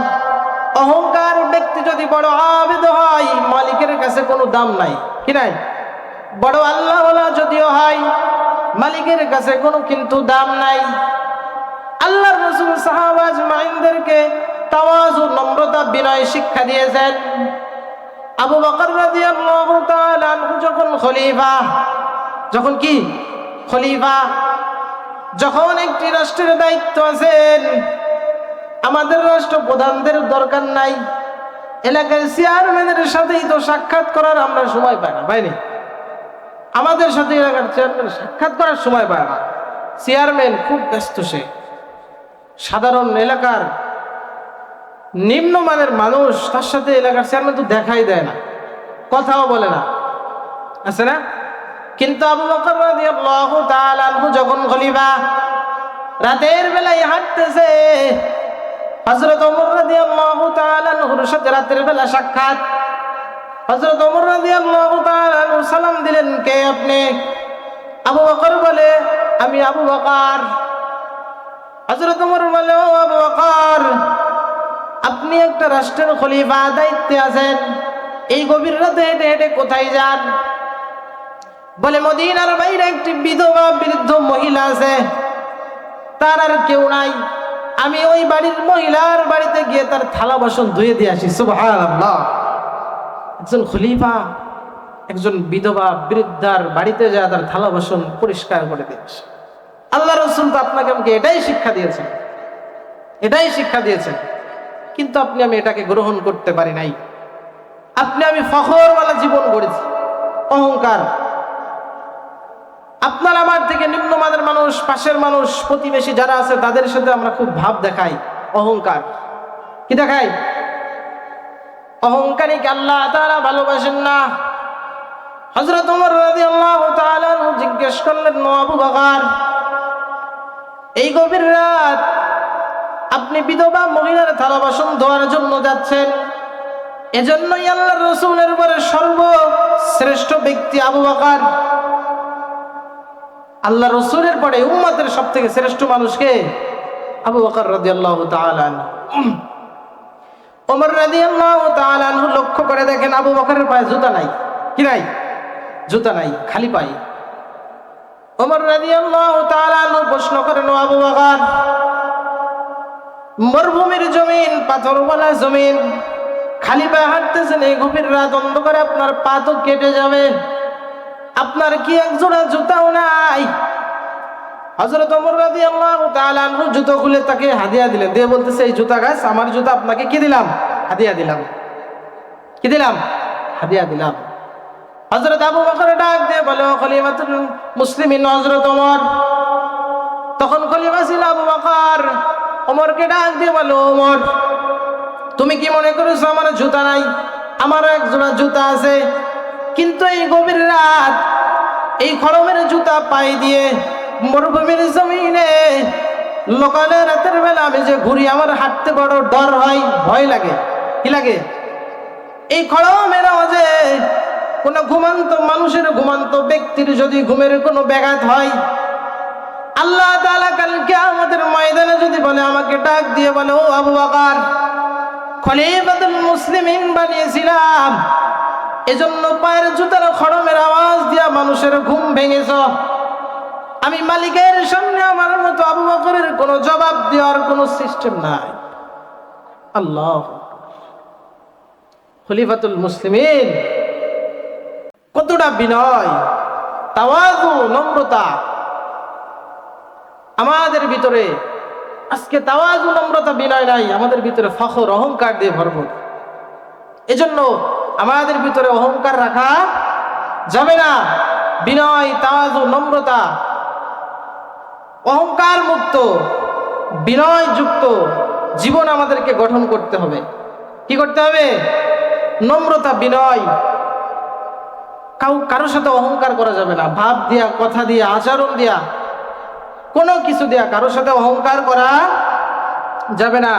অহংকার ব্যক্তি যদি বড় আবেদ হয়, মালিকের কাছে কোনো দাম নাই, কি নাই? বড় আল্লাহওয়ালা যদিও হয়, মালিকের কাছে কোনো কিন্তু দাম নাই। আল্লাহর রাসূল সাহাবা আজমাইনদেরকে তাওয়াজু, নম্রতা, বিনয় শিক্ষা দিয়েছেন। আবু বকর রাদিয়াল্লাহু তাআলা আনহু যখন খলিফা, যখন কি খলিফা, যখন একটি রাষ্ট্রের দায়িত্ব আছেন, আমাদের রাষ্ট্রপ্রধানদের দরকার নাই, এলাকার চেয়ারম্যানের সাথেই তো সাক্ষাৎ করার আমরা সময় পাই না, পাইনি। আমাদের সাথে এলাকার চেয়ারম্যান সাক্ষাৎ করার সময় পায় না। চেয়ারম্যান খুব ব্যস্ত, সে সাধারণ এলাকার নিম্নমানের মানুষ, তার সাথে এলাকার চেয়ারম্যান তো দেখাই দেয় না, কথাও বলে না, আছে না? কিন্তু আবু বকর রাদিয়াল্লাহু তাআলা আনহু যখন খলিফা, রাতের বেলায় হাঁটতেছে, হযরত ওমর রাদিয়াল্লাহু তাআলা আনহুর সাথে রাতের বেলা সাক্ষাৎ। হযরত ওমর রাদিয়াল্লাহু তাআলা আনহু সালাম দিলেন, কে আপনি? আবু বকর বলে, আমি আবু বকর। হযরত ওমর বলে, ও আবু বকর, আপনি একটা রাষ্ট্রের খলিফা, দায়িত্বে আছেন, এই গভীর রাতে হেঁটে হেঁটে কোথায় যান? বলে, মদিনার বাইরে একটি বিধবা বৃদ্ধ মহিলা আছে, তার আর কেউ নাই, আমি ওই বাড়ির মহিলার বাড়িতে গিয়ে তার থালা বাসন ধুয়ে দিয়ে আসি। সুবহানাল্লাহ! একজন খলিফা একজন বিধবা বৃদ্ধার বাড়িতে যায় তার থালা বাসন পরিষ্কার করে দিয়ে আসে। আল্লাহ রাসূল তো আপনাকে আমাকে এটাই শিক্ষা দিয়েছেন, এটাই শিক্ষা দিয়েছেন, কিন্তু আপনি আমি এটাকে গ্রহণ করতে পারি নাই। আপনি আমি ফখরওয়ালা জীবন গড়েছি, অহংকার। আপনার আমার থেকে নিম্নমানের মানুষ, পাশের মানুষ, প্রতিবেশী যারা আছে তাদের সাথে আমরা খুব ভাব দেখাই, অহংকার। কি দেখাই? অহংকারীকে আল্লাহ তাআলা ভালোবাসেন না। হযরত ওমর রাদিয়াল্লাহু তাআলা জিজ্ঞেস করলেন, ও আবু বকর, এই গভীর রাত আপনি বিধবা মহিলার থালা বাসন ধোয়ার জন্য যাচ্ছেন, এজন্যই আল্লাহর রাসূলের উপরে সর্বশ্রেষ্ঠ ব্যক্তি আবু বকর। আল্লাহ রাসূলের পরে উম্মতের সবথেকে শ্রেষ্ঠ মানুষকে আবু বকর রাদিয়াল্লাহু তাআলা আনহু। ওমর রাদিয়াল্লাহু তাআলা আনহু লক্ষ্য করে দেখেন আবু বকরের পায়ে জুতা নাই। কি নাই? জুতা নাই, খালি পায়ে। ওমর রাদিয়াল্লাহু তাআলা আনহু প্রশ্ন করেন, ও আবু বকর, মরুভূমির জমিন, পাথরওয়ালা জমিন, খালি পায়ে হাঁটতেছেন, এই গভীর রাত অন্ধকারে আপনার পা তো কেটে যাবে, আপনার কি এক জোড়া জুতাও নাই? হযরত ওমর রাদিয়াল্লাহু তাআলা আনহু জুতো খুলে তাকে হাদিয়া দিলেন, দিয়ে বলতেছে, এই জুতা গাছ, আমার জুতা আপনাকে কি দিলাম? হাদিয়া দিলাম। কি দিলাম? হাদিয়া দিলাম। হযরত আবু বকর ডাক দিয়ে বলে, ও খলিফাতুল মুসলিমিন হযরত ওমর। তখন খলিফা ছিল আবু বকর। ওমরকে ডাক দিয়ে বলে, ওমর, তুমি কি মনে করেছো আমার জুতা নাই? আমারও এক জোড়া জুতা আছে, কিন্তু এই গভীর রাত এই খড়মের জুতা পায়ে দিয়ে মরুভূমির জমিনে লোকালে রাতের বেলা আমি যে ঘুরি, আমার হাঁটতে বড় ডর হয়, ভয় লাগে। কি লাগে? এই খড়মের আওয়াজে কোন ঘুমান্ত মানুষের, ঘুমান্ত ব্যক্তির যদি ঘুমের কোনো ব্যাঘাত হয়, আল্লাহ তাআলা কাল কিয়ামতের ময়দানে যদি বলে, আমাকে ডাক দিয়ে বলে, ও আবু বকর, খলিফাতুল মুসলিমিন বানিয়েছিলাম, এজন্য পায়ের জুতার খড়মের আওয়াজ দিয়া মানুষের ঘুম ভেঙেছ, আমি মালিকের সামনে আমার মতো আবু বকরের কোনো জবাব দেওয়ার কোনো সিস্টেম নাই। আল্লাহ! খলিফাতুল মুসলিমিন কতটা বিনয়, তাওয়াজু, নম্রতা আমাদের ভিতরে। আজকে তাওয়াজু, নম্রতা, বিনয় নাই, আমাদের ভিতরে ফখর, অহংকার দিয়ে ভরপুর। এজন্য আমাদের ভিতরে অহংকার রাখা যাবে না। বিনয়, তাওয়াজু, নম্রতা, অহংকার মুক্ত, বিনয় যুক্ত জীবন আমাদেরকে গঠন করতে হবে। কি করতে হবে? নম্রতা, বিনয়। কারোর সাথে অহংকার করা যাবে না। ভাব দিয়া, কথা দিয়া, আচরণ দিয়া, কোনো কিছু দিয়া কারোর সাথে অহংকার করা যাবে না।